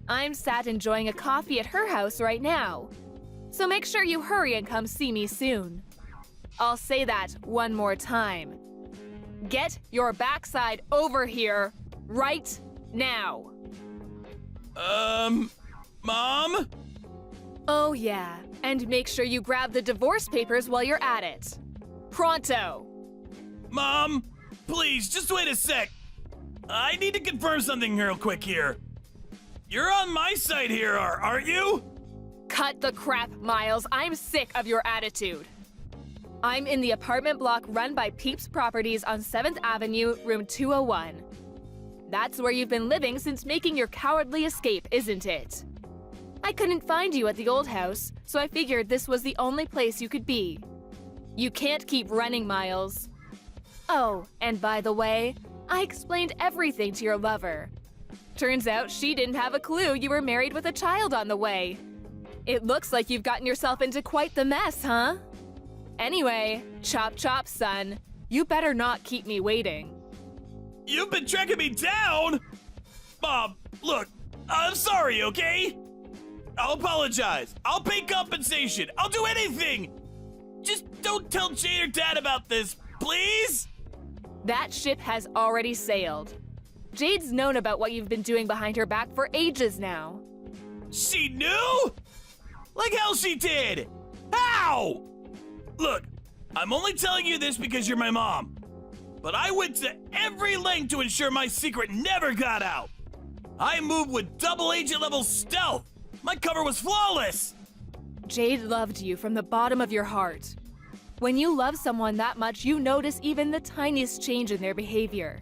I'm sat enjoying a coffee at her house right now. So make sure you hurry and come see me soon. I'll say that one more time. Get your backside over here right now. Mom? Oh yeah, and make sure you grab the divorce papers while you're at it. Pronto. Mom, please, just wait a sec. I need to confirm something real quick here. You're on my side here, aren't you? Cut the crap, Miles. I'm sick of your attitude. I'm in the apartment block run by Peeps Properties on 7th Avenue, room 201. That's where you've been living since making your cowardly escape, isn't it? I couldn't find you at the old house, so I figured this was the only place you could be. You can't keep running, Miles. Oh, and by the way, I explained everything to your lover. Turns out she didn't have a clue you were married with a child on the way. It looks like you've gotten yourself into quite the mess, huh? Anyway, chop chop, son. You better not keep me waiting. You've been tracking me down? Mom, look, I'm sorry, okay? I'll apologize. I'll pay compensation. I'll do anything. Just don't tell Jade or Dad about this, please? That ship has already sailed. Jade's known about what you've been doing behind her back for ages now. She knew? Like hell she did! How? Look, I'm only telling you this because you're my mom. But I went to every length to ensure my secret never got out. I moved with double agent level stealth. My cover was flawless. Jade loved you from the bottom of your heart. When you love someone that much, you notice even the tiniest change in their behavior.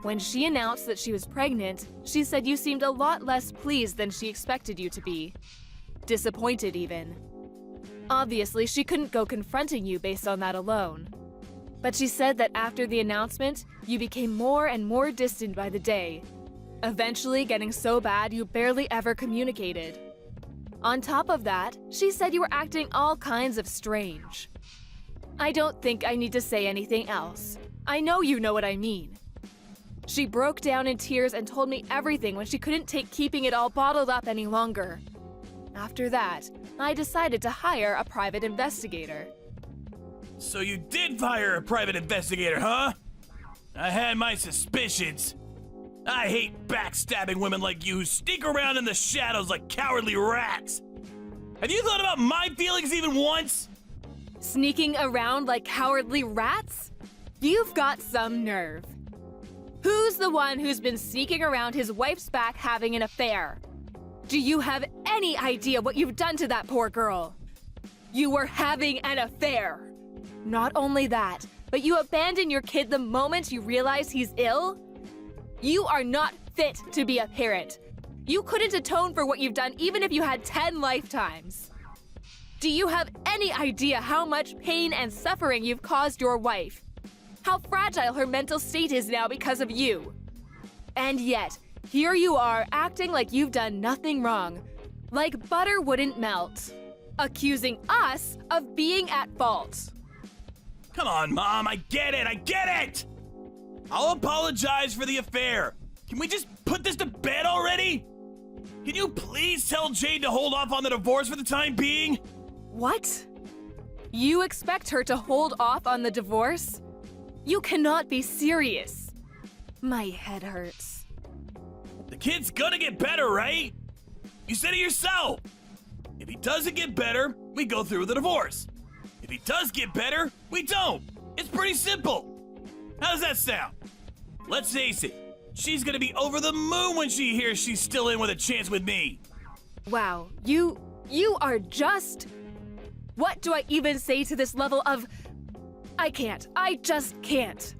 When she announced that she was pregnant, she said you seemed a lot less pleased than she expected you to be. Disappointed, even. Obviously, she couldn't go confronting you based on that alone. But she said that after the announcement, you became more and more distant by the day, eventually getting so bad you barely ever communicated. On top of that, she said you were acting all kinds of strange. I don't think I need to say anything else. I know you know what I mean. She broke down in tears and told me everything when she couldn't take keeping it all bottled up any longer. After that, I decided to hire a private investigator. So you did hire a private investigator, huh? I had my suspicions. I hate backstabbing women like you who sneak around in the shadows like cowardly rats. Have you thought about my feelings even once? Sneaking around like cowardly rats? You've got some nerve. Who's the one who's been sneaking around his wife's back having an affair? Do you have any idea what you've done to that poor girl? You were having an affair. Not only that, but you abandon your kid the moment you realize he's ill? You are not fit to be a parent. You couldn't atone for what you've done even if you had 10 lifetimes. Do you have any idea how much pain and suffering you've caused your wife? How fragile her mental state is now because of you? And yet, here you are acting like you've done nothing wrong, like butter wouldn't melt, accusing us of being at fault. Come on, Mom, I get it! I'll apologize for the affair. Can we just put this to bed already? Can you please tell Jade to hold off on the divorce for the time being? What? You expect her to hold off on the divorce? You cannot be serious. My head hurts. The kid's gonna get better, right? You said it yourself. If he doesn't get better, we go through with the divorce. If he does get better, we don't. It's pretty simple. How does that sound? Let's face it, she's gonna be over the moon when she hears she's still in with a chance with me. Wow, you are just... What do I even say to this level of... I just can't.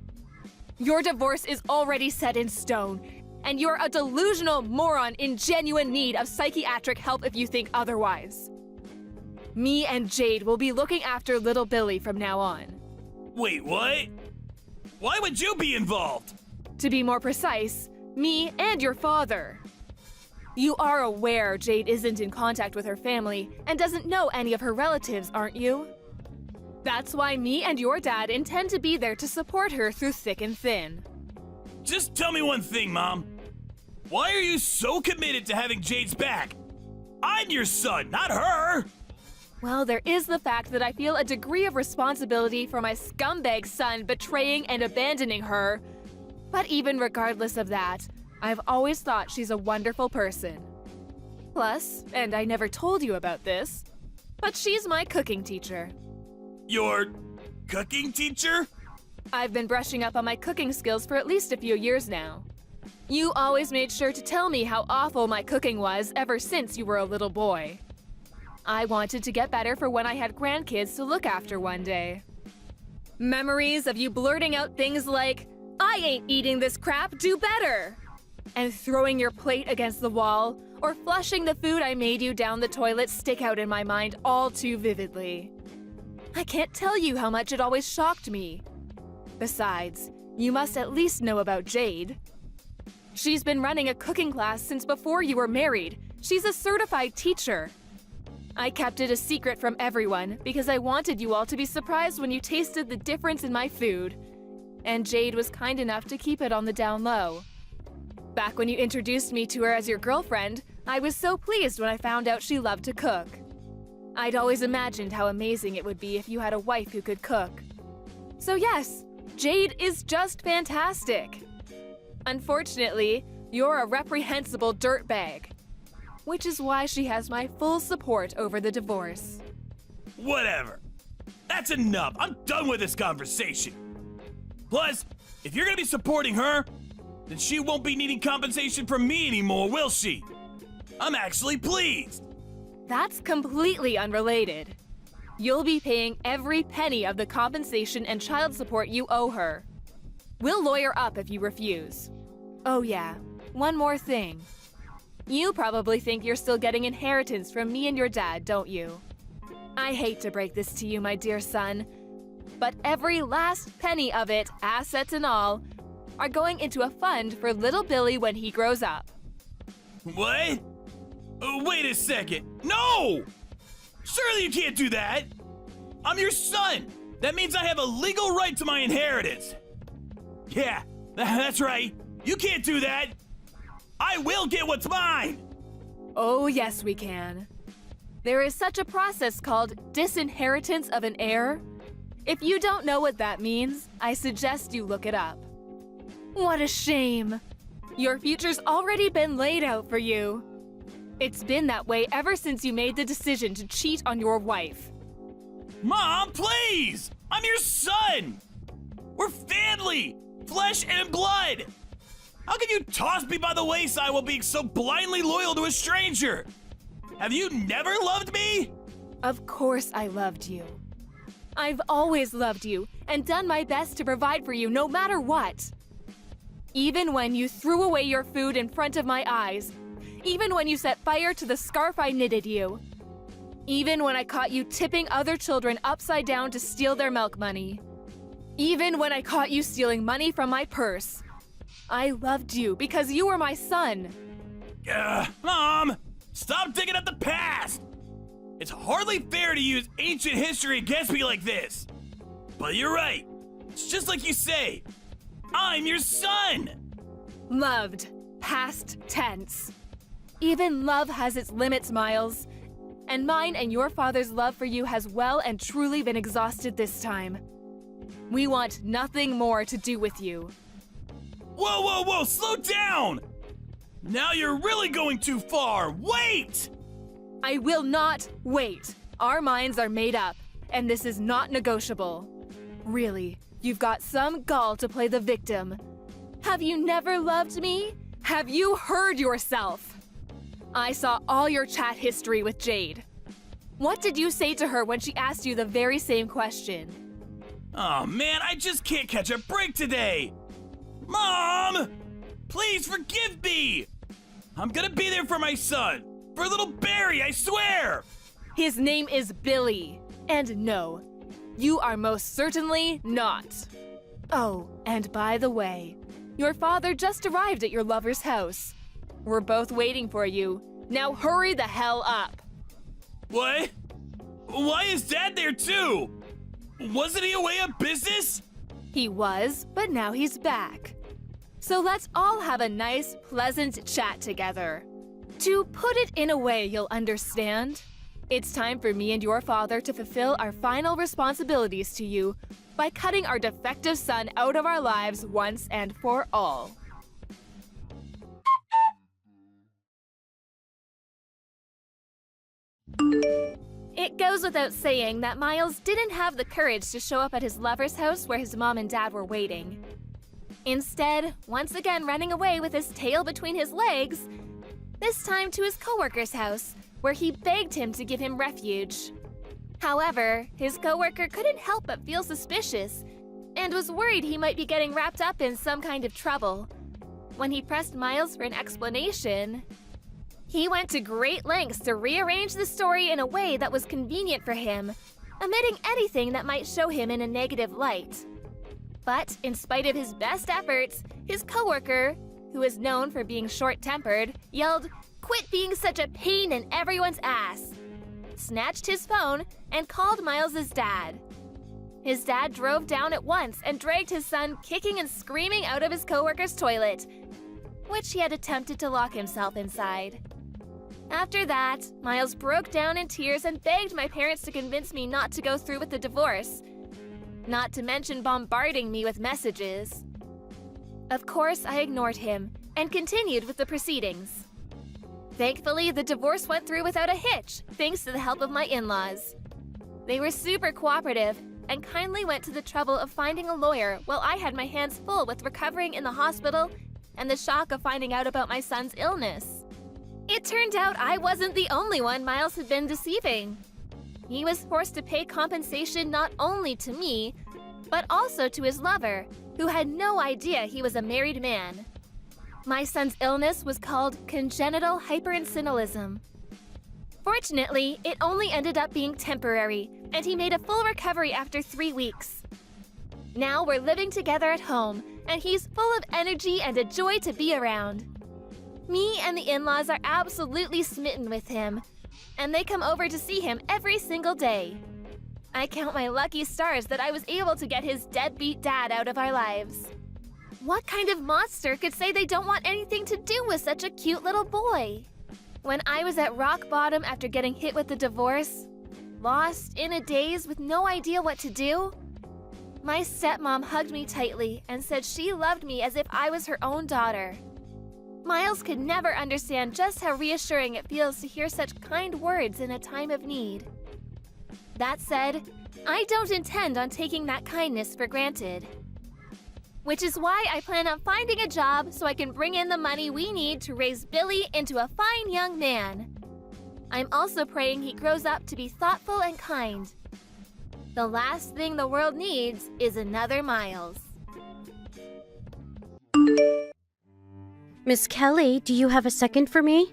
Your divorce is already set in stone, and you're a delusional moron in genuine need of psychiatric help if you think otherwise. Me and Jade will be looking after little Billy from now on. Wait, what? Why would you be involved? To be more precise, me and your father. You are aware Jade isn't in contact with her family and doesn't know any of her relatives, aren't you? That's why me and your dad intend to be there to support her through thick and thin. Just tell me one thing, Mom. Why are you so committed to having Jade's back? I'm your son, not her! Well, there is the fact that I feel a degree of responsibility for my scumbag son betraying and abandoning her. But even regardless of that, I've always thought she's a wonderful person. Plus, and I never told you about this, but she's my cooking teacher. Your cooking teacher? I've been brushing up on my cooking skills for at least a few years now. You always made sure to tell me how awful my cooking was ever since you were a little boy. I wanted to get better for when I had grandkids to look after one day. Memories of you blurting out things like, "I ain't eating this crap, do better!" and throwing your plate against the wall, or flushing the food I made you down the toilet stick out in my mind all too vividly. I can't tell you how much it always shocked me. Besides, you must at least know about Jade. She's been running a cooking class since before you were married. She's a certified teacher. I kept it a secret from everyone because I wanted you all to be surprised when you tasted the difference in my food. And Jade was kind enough to keep it on the down low. Back when you introduced me to her as your girlfriend, I was so pleased when I found out she loved to cook. I'd always imagined how amazing it would be if you had a wife who could cook. So yes, Jade is just fantastic. Unfortunately, you're a reprehensible dirtbag, which is why she has my full support over the divorce. Whatever. That's enough. I'm done with this conversation. Plus, if you're gonna be supporting her, then she won't be needing compensation from me anymore, will she? I'm actually pleased. That's completely unrelated. You'll be paying every penny of the compensation and child support you owe her. We'll lawyer up if you refuse. Oh yeah, one more thing. You probably think you're still getting inheritance from me and your dad, don't you? I hate to break this to you, my dear son, but every last penny of it, assets and all, are going into a fund for little Billy when he grows up. What? Wait a second. No! Surely you can't do that. I'm your son. That means I have a legal right to my inheritance. Yeah, that's right. You can't do that. I will get what's mine. Oh, yes, we can. There is such a process called disinheritance of an heir. If you don't know what that means, I suggest you look it up. What a shame. Your future's already been laid out for you. It's been that way ever since you made the decision to cheat on your wife. Mom, please! I'm your son! We're family! Flesh and blood! How can you toss me by the wayside while being so blindly loyal to a stranger? Have you never loved me? Of course I loved you. I've always loved you and done my best to provide for you no matter what. Even when you threw away your food in front of my eyes, even when you set fire to the scarf I knitted you, even when I caught you tipping other children upside down to steal their milk money, even when I caught you stealing money from my purse, I loved you because you were my son. Mom, stop digging up the past! It's hardly fair to use ancient history against me like this. But you're right. It's just like you say. I'm your son! Loved. Past tense. Even love has its limits, Miles. And mine and your father's love for you has well and truly been exhausted this time. We want nothing more to do with you. Whoa, whoa, whoa, slow down! Now you're really going too far. Wait! I will not wait. Our minds are made up, and this is not negotiable. Really, you've got some gall to play the victim. Have you never loved me? Have you heard yourself? I saw all your chat history with Jade. What did you say to her when she asked you the very same question? Oh man, I just can't catch a break today! Mom! Please forgive me! I'm gonna be there for my son! For little Barry, I swear! His name is Billy. And no, you are most certainly not. Oh, and by the way, your father just arrived at your lover's house. We're both waiting for you. Now hurry the hell up. What? Why is Dad there too? Wasn't he away on business? He was, but now he's back. So let's all have a nice, pleasant chat together. To put it in a way you'll understand, it's time for me and your father to fulfill our final responsibilities to you by cutting our defective son out of our lives once and for all. It It goes without saying that Miles didn't have the courage to show up at his lover's house where his mom and dad were waiting. Instead, once again running away with his tail between his legs, this time to his coworker's house, where he begged him to give him refuge. However, his coworker couldn't help but feel suspicious and was worried he might be getting wrapped up in some kind of trouble. When he pressed Miles for an explanation, he went to great lengths to rearrange the story in a way that was convenient for him, omitting anything that might show him in a negative light. But in spite of his best efforts, his coworker, who is known for being short-tempered, yelled, "Quit being such a pain in everyone's ass!" snatched his phone, and called Miles' dad. His dad drove down at once and dragged his son kicking and screaming out of his coworker's toilet, which he had attempted to lock himself inside. After that, Miles broke down in tears and begged my parents to convince me not to go through with the divorce, not to mention bombarding me with messages. Of course, I ignored him and continued with the proceedings. Thankfully, the divorce went through without a hitch, thanks to the help of my in-laws. They were super cooperative and kindly went to the trouble of finding a lawyer while I had my hands full with recovering in the hospital and the shock of finding out about my son's illness. It turned out I wasn't the only one Miles had been deceiving. He was forced to pay compensation not only to me, but also to his lover, who had no idea he was a married man. My son's illness was called congenital hyperinsulinism. Fortunately, it only ended up being temporary, and he made a full recovery after 3 weeks. Now we're living together at home, and he's full of energy and a joy to be around. Me and the in-laws are absolutely smitten with him, and they come over to see him every single day. I count my lucky stars that I was able to get his deadbeat dad out of our lives. What kind of monster could say they don't want anything to do with such a cute little boy? When I was at rock bottom after getting hit with the divorce, lost in a daze with no idea what to do, my stepmom hugged me tightly and said she loved me as if I was her own daughter. Miles could never understand just how reassuring it feels to hear such kind words in a time of need. That said, I don't intend on taking that kindness for granted. Which is why I plan on finding a job so I can bring in the money we need to raise Billy into a fine young man. I'm also praying he grows up to be thoughtful and kind. The last thing the world needs is another Miles. Miss Kelly, do you have a second for me?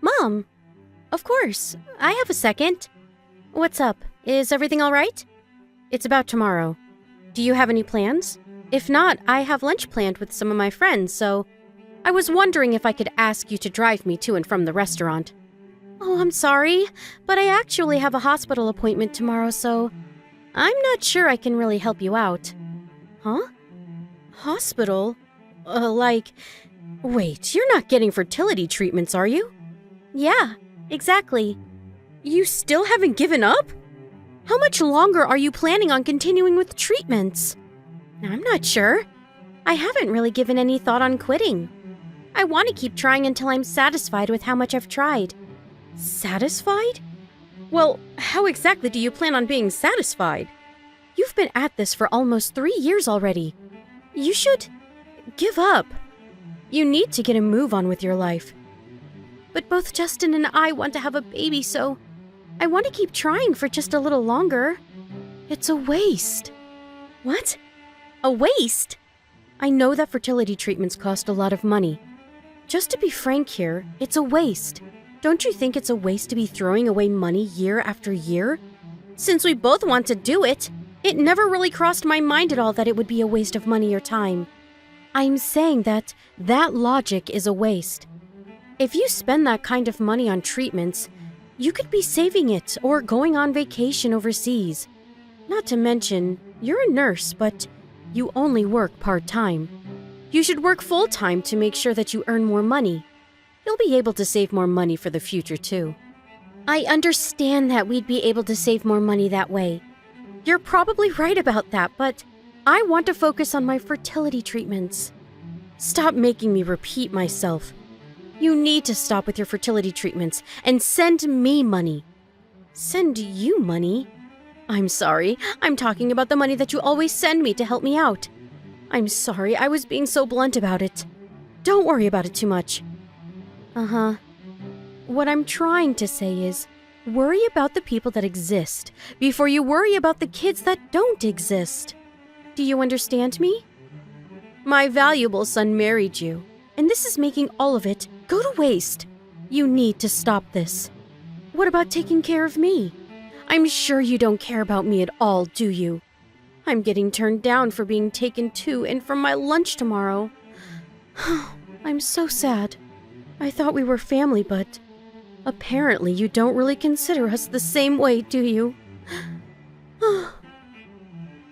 Mom! Of course, I have a second. What's up? Is everything all right? It's about tomorrow. Do you have any plans? If not, I have lunch planned with some of my friends, so I was wondering if I could ask you to drive me to and from the restaurant. Oh, I'm sorry, but I actually have a hospital appointment tomorrow, so I'm not sure I can really help you out. Huh? Hospital? Wait, you're not getting fertility treatments, are you? Yeah, exactly. You still haven't given up? How much longer are you planning on continuing with treatments? I'm not sure. I haven't really given any thought on quitting. I want to keep trying until I'm satisfied with how much I've tried. Satisfied? Well, how exactly do you plan on being satisfied? You've been at this for almost 3 years already. You should give up. You need to get a move on with your life. But both Justin and I want to have a baby, so I want to keep trying for just a little longer. It's a waste. What? A waste? I know that fertility treatments cost a lot of money. Just to be frank here, it's a waste. Don't you think it's a waste to be throwing away money year after year? Since we both want to do it, it never really crossed my mind at all that it would be a waste of money or time. I'm saying that logic is a waste. If you spend that kind of money on treatments, you could be saving it or going on vacation overseas. Not to mention, you're a nurse, but you only work part-time. You should work full-time to make sure that you earn more money. You'll be able to save more money for the future, too. I understand that we'd be able to save more money that way. You're probably right about that, but I want to focus on my fertility treatments. Stop making me repeat myself. You need to stop with your fertility treatments and send me money. Send you money? I'm sorry. I'm talking about the money that you always send me to help me out. I'm sorry, I was being so blunt about it. Don't worry about it too much. Uh-huh. What I'm trying to say is, worry about the people that exist before you worry about the kids that don't exist. Do you understand me? My valuable son married you, and this is making all of it go to waste. You need to stop this. What about taking care of me? I'm sure you don't care about me at all, do you? I'm getting turned down for being taken to and from my lunch tomorrow. I'm so sad. I thought we were family, but apparently you don't really consider us the same way, do you?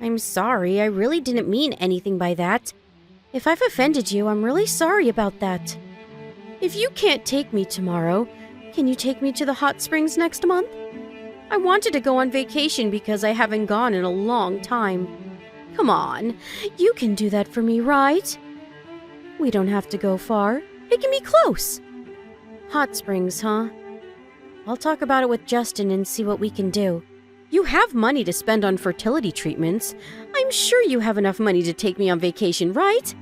I'm sorry, I really didn't mean anything by that. If I've offended you, I'm really sorry about that. If you can't take me tomorrow, can you take me to the hot springs next month? I wanted to go on vacation because I haven't gone in a long time. Come on, you can do that for me, right? We don't have to go far. It can be close. Hot springs, huh? I'll talk about it with Justin and see what we can do. You have money to spend on fertility treatments. I'm sure you have enough money to take me on vacation, right?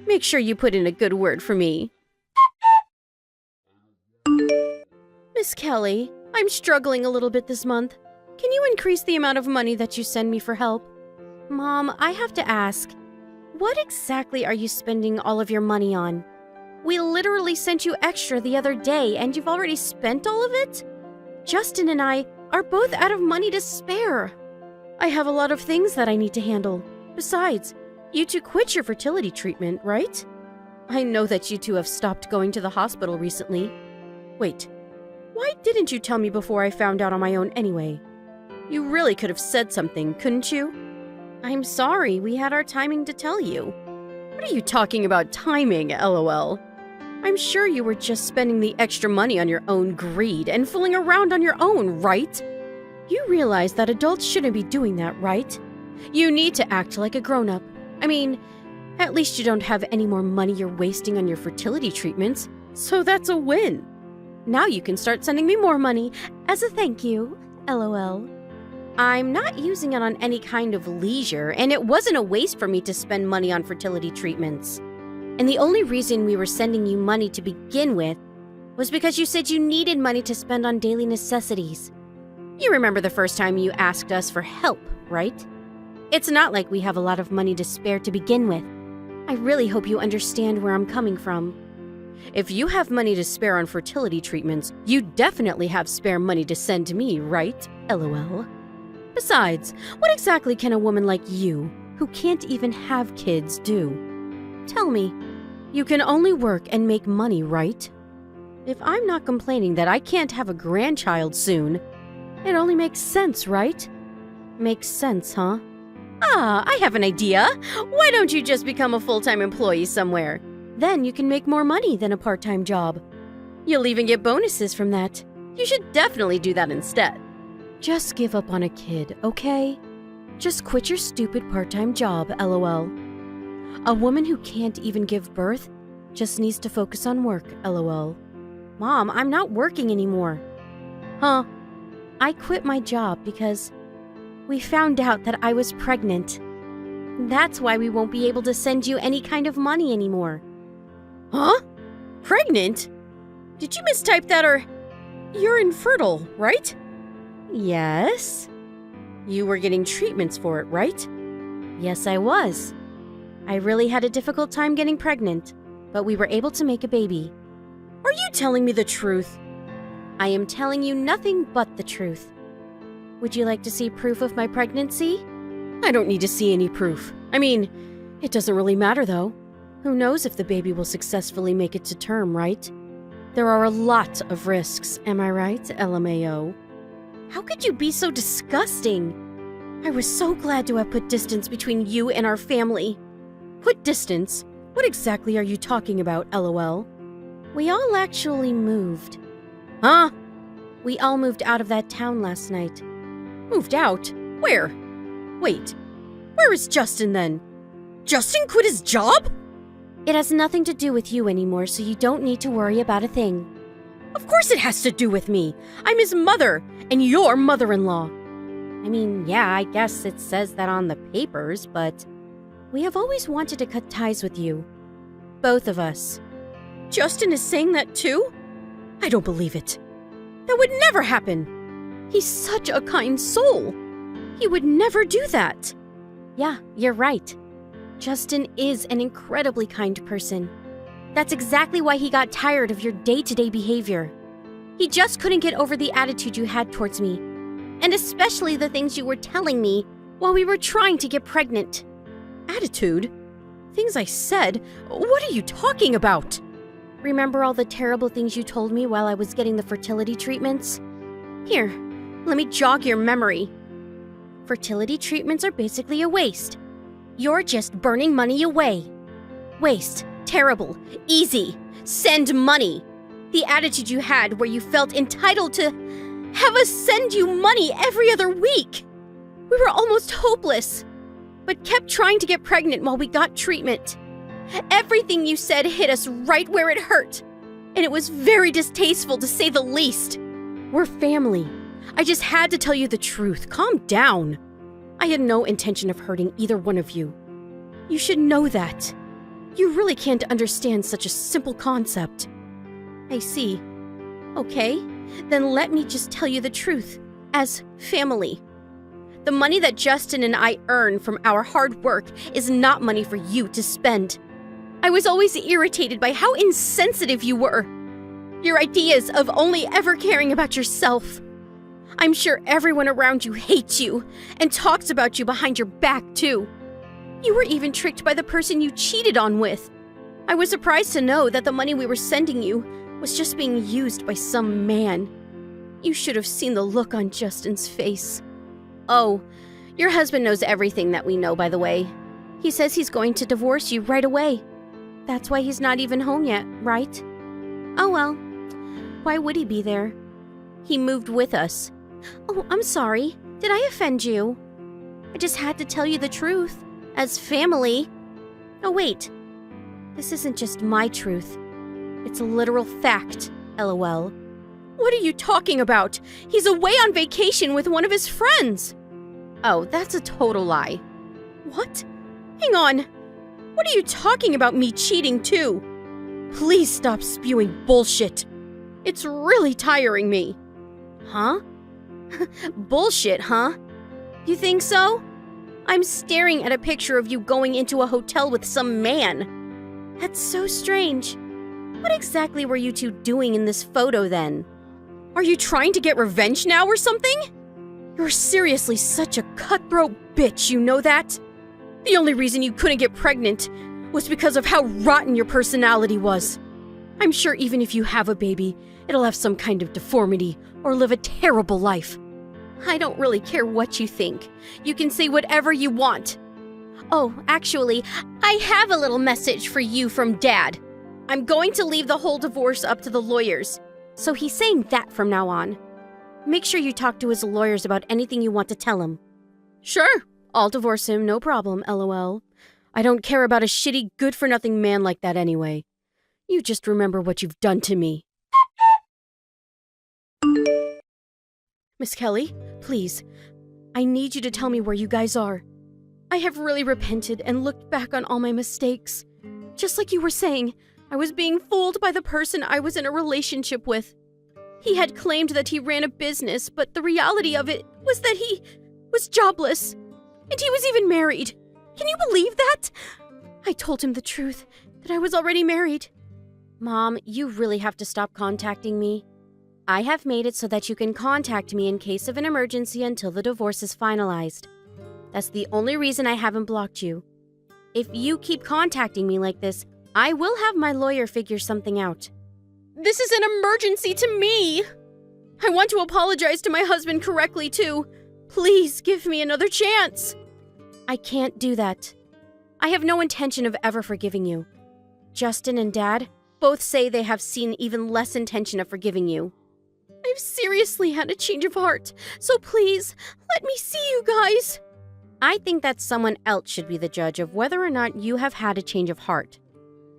Make sure you put in a good word for me. Miss Kelly, I'm struggling a little bit this month. Can you increase the amount of money that you send me for help? Mom, I have to ask, what exactly are you spending all of your money on? We literally sent you extra the other day and you've already spent all of it? Justin and I are both out of money to spare. I have a lot of things that I need to handle. Besides, you two quit your fertility treatment, right? I know that you two have stopped going to the hospital recently. Wait, why didn't you tell me before I found out on my own anyway? You really could have said something, couldn't you? I'm sorry, we had our timing to tell you. What are you talking about timing, LOL? I'm sure you were just spending the extra money on your own greed and fooling around on your own, right? You realize that adults shouldn't be doing that, right? You need to act like a grown-up. I mean, at least you don't have any more money you're wasting on your fertility treatments, so that's a win. Now you can start sending me more money as a thank you, LOL. I'm not using it on any kind of leisure, and it wasn't a waste for me to spend money on fertility treatments. And the only reason we were sending you money to begin with was because you said you needed money to spend on daily necessities. You remember the first time you asked us for help, right? It's not like we have a lot of money to spare to begin with. I really hope you understand where I'm coming from. If you have money to spare on fertility treatments, you definitely have spare money to send to me, right? LOL. Besides, what exactly can a woman like you, who can't even have kids, do? Tell me, you can only work and make money, right? If I'm not complaining that I can't have a grandchild soon, it only makes sense, right? Makes sense, huh? Ah, I have an idea. Why don't you just become a full-time employee somewhere? Then you can make more money than a part-time job. You'll even get bonuses from that. You should definitely do that instead. Just give up on a kid, okay? Just quit your stupid part-time job, LOL. A woman who can't even give birth just needs to focus on work, LOL. Mom, I'm not working anymore. Huh? I quit my job because we found out that I was pregnant. That's why we won't be able to send you any kind of money anymore. Huh? Pregnant? Did you mistype that or... You're infertile, right? Yes. You were getting treatments for it, right? Yes, I was. I really had a difficult time getting pregnant, but we were able to make a baby. Are you telling me the truth? I am telling you nothing but the truth. Would you like to see proof of my pregnancy? I don't need to see any proof. I mean, it doesn't really matter though. Who knows if the baby will successfully make it to term, right? There are a lot of risks, am I right, LMAO? How could you be so disgusting? I was so glad to have put distance between you and our family. Put distance? What exactly are you talking about, LOL? We all actually moved. Huh? We all moved out of that town last night. Moved out? Where? Wait, where is Justin then? Justin quit his job? It has nothing to do with you anymore, so you don't need to worry about a thing. Of course it has to do with me. I'm his mother, and your mother-in-law. I mean, yeah, I guess it says that on the papers, but we have always wanted to cut ties with you. Both of us. Justin is saying that too? I don't believe it. That would never happen. He's such a kind soul. He would never do that. Yeah, you're right. Justin is an incredibly kind person. That's exactly why he got tired of your day-to-day behavior. He just couldn't get over the attitude you had towards me, and especially the things you were telling me while we were trying to get pregnant. Attitude? Things I said? What are you talking about? Remember all the terrible things you told me while I was getting the fertility treatments? Here, let me jog your memory. Fertility treatments are basically a waste. You're just burning money away. Waste. Terrible. Easy. Send money. The attitude you had where you felt entitled to have us send you money every other week. We were almost hopeless, but kept trying to get pregnant while we got treatment. Everything you said hit us right where it hurt, and it was very distasteful to say the least. We're family. I just had to tell you the truth. Calm down. I had no intention of hurting either one of you. You should know that. You really can't understand such a simple concept. I see. Okay, then let me just tell you the truth. As family. The money that Justin and I earn from our hard work is not money for you to spend. I was always irritated by how insensitive you were. Your ideas of only ever caring about yourself. I'm sure everyone around you hates you and talks about you behind your back, too. You were even tricked by the person you cheated on with. I was surprised to know that the money we were sending you was just being used by some man. You should have seen the look on Justin's face. Oh, your husband knows everything that we know, by the way. He says he's going to divorce you right away. That's why he's not even home yet, right? Oh well, why would he be there? He moved with us. Oh, I'm sorry. Did I offend you? I just had to tell you the truth. As family. Oh wait, this isn't just my truth. It's a literal fact, LOL. What are you talking about? He's away on vacation with one of his friends. Oh, that's a total lie. What? Hang on. What are you talking about me cheating too? Please stop spewing bullshit. It's really tiring me. Huh? Bullshit, huh? You think so? I'm staring at a picture of you going into a hotel with some man. That's so strange. What exactly were you two doing in this photo then? Are you trying to get revenge now or something? You're seriously such a cutthroat bitch, you know that? The only reason you couldn't get pregnant was because of how rotten your personality was. I'm sure even if you have a baby, it'll have some kind of deformity or live a terrible life. I don't really care what you think. You can say whatever you want. Oh, actually, I have a little message for you from Dad. I'm going to leave the whole divorce up to the lawyers. So he's saying that from now on. Make sure you talk to his lawyers about anything you want to tell him. Sure, I'll divorce him, no problem, LOL. I don't care about a shitty, good-for-nothing man like that anyway. You just remember what you've done to me. Miss Kelly, please, I need you to tell me where you guys are. I have really repented and looked back on all my mistakes. Just like you were saying, I was being fooled by the person I was in a relationship with. He had claimed that he ran a business, but the reality of it was that he was jobless. And he was even married. Can you believe that? I told him the truth, that I was already married. Mom, you really have to stop contacting me. I have made it so that you can contact me in case of an emergency until the divorce is finalized. That's the only reason I haven't blocked you. If you keep contacting me like this, I will have my lawyer figure something out. This is an emergency to me! I want to apologize to my husband correctly, too. Please give me another chance. I can't do that. I have no intention of ever forgiving you. Justin and Dad both say they have seen even less intention of forgiving you. I've seriously had a change of heart, so please, let me see you guys. I think that someone else should be the judge of whether or not you have had a change of heart.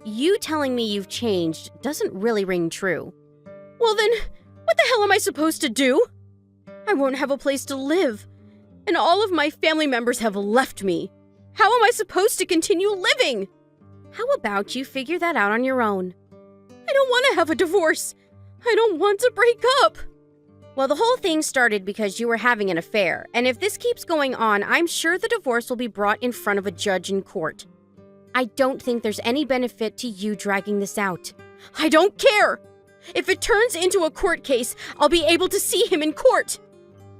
You telling me you've changed doesn't really ring true. Well then, what the hell am I supposed to do? I won't have a place to live, and all of my family members have left me. How am I supposed to continue living? How about you figure that out on your own? I don't want to have a divorce. I don't want to break up. Well, the whole thing started because you were having an affair, and if this keeps going on, I'm sure the divorce will be brought in front of a judge in court. I don't think there's any benefit to you dragging this out. I don't care! If it turns into a court case, I'll be able to see him in court.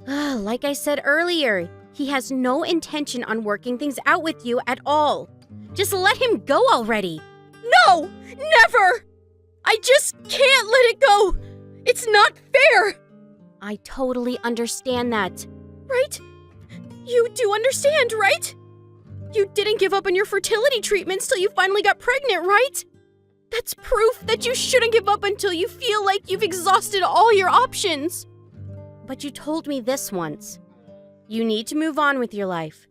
Like I said earlier, he has no intention on working things out with you at all. Just let him go already. No! Never! I just can't let it go! It's not fair! I totally understand that. Right? You do understand, right? You didn't give up on your fertility treatments till you finally got pregnant, right? That's proof that you shouldn't give up until you feel like you've exhausted all your options. But you told me this once. You need to move on with your life.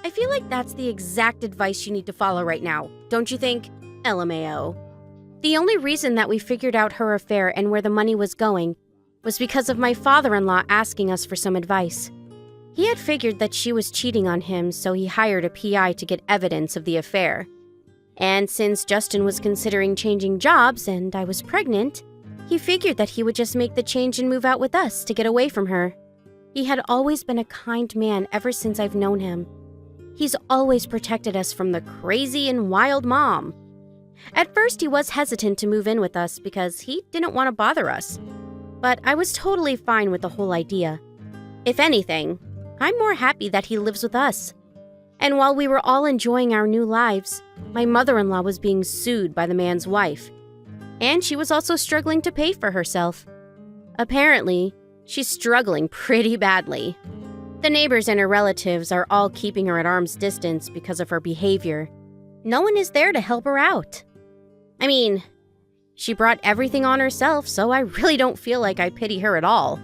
I feel like that's the exact advice you need to follow right now, don't you think? LMAO. The only reason that we figured out her affair and where the money was going was because of my father-in-law asking us for some advice. He had figured that she was cheating on him, so he hired a PI to get evidence of the affair. And since Justin was considering changing jobs and I was pregnant, he figured that he would just make the change and move out with us to get away from her. He had always been a kind man ever since I've known him. He's always protected us from the crazy and wild mom. At first, he was hesitant to move in with us because he didn't want to bother us. But I was totally fine with the whole idea. If anything, I'm more happy that he lives with us. And while we were all enjoying our new lives, my mother-in-law was being sued by the man's wife. And she was also struggling to pay for herself. Apparently, she's struggling pretty badly. The neighbors and her relatives are all keeping her at arm's distance because of her behavior. No one is there to help her out. I mean, she brought everything on herself, so I really don't feel like I pity her at all.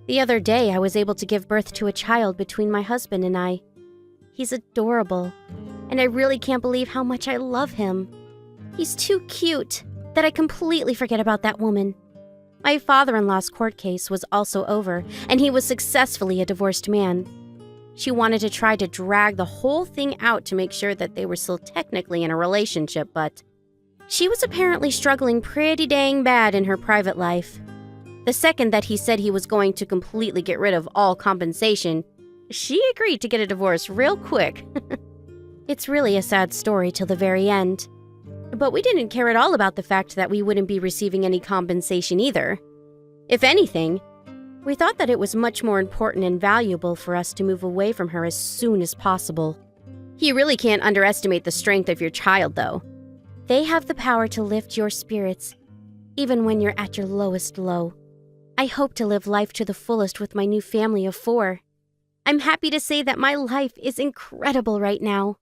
The other day, I was able to give birth to a child between my husband and I. He's adorable, and I really can't believe how much I love him. He's too cute that I completely forget about that woman. My father-in-law's court case was also over, and he was successfully a divorced man. She wanted to try to drag the whole thing out to make sure that they were still technically in a relationship, but she was apparently struggling pretty dang bad in her private life. The second that he said he was going to completely get rid of all compensation, she agreed to get a divorce real quick. It's really a sad story till the very end. But we didn't care at all about the fact that we wouldn't be receiving any compensation either. If anything, we thought that it was much more important and valuable for us to move away from her as soon as possible. You really can't underestimate the strength of your child, though. They have the power to lift your spirits, even when you're at your lowest low. I hope to live life to the fullest with my new family of 4. I'm happy to say that my life is incredible right now.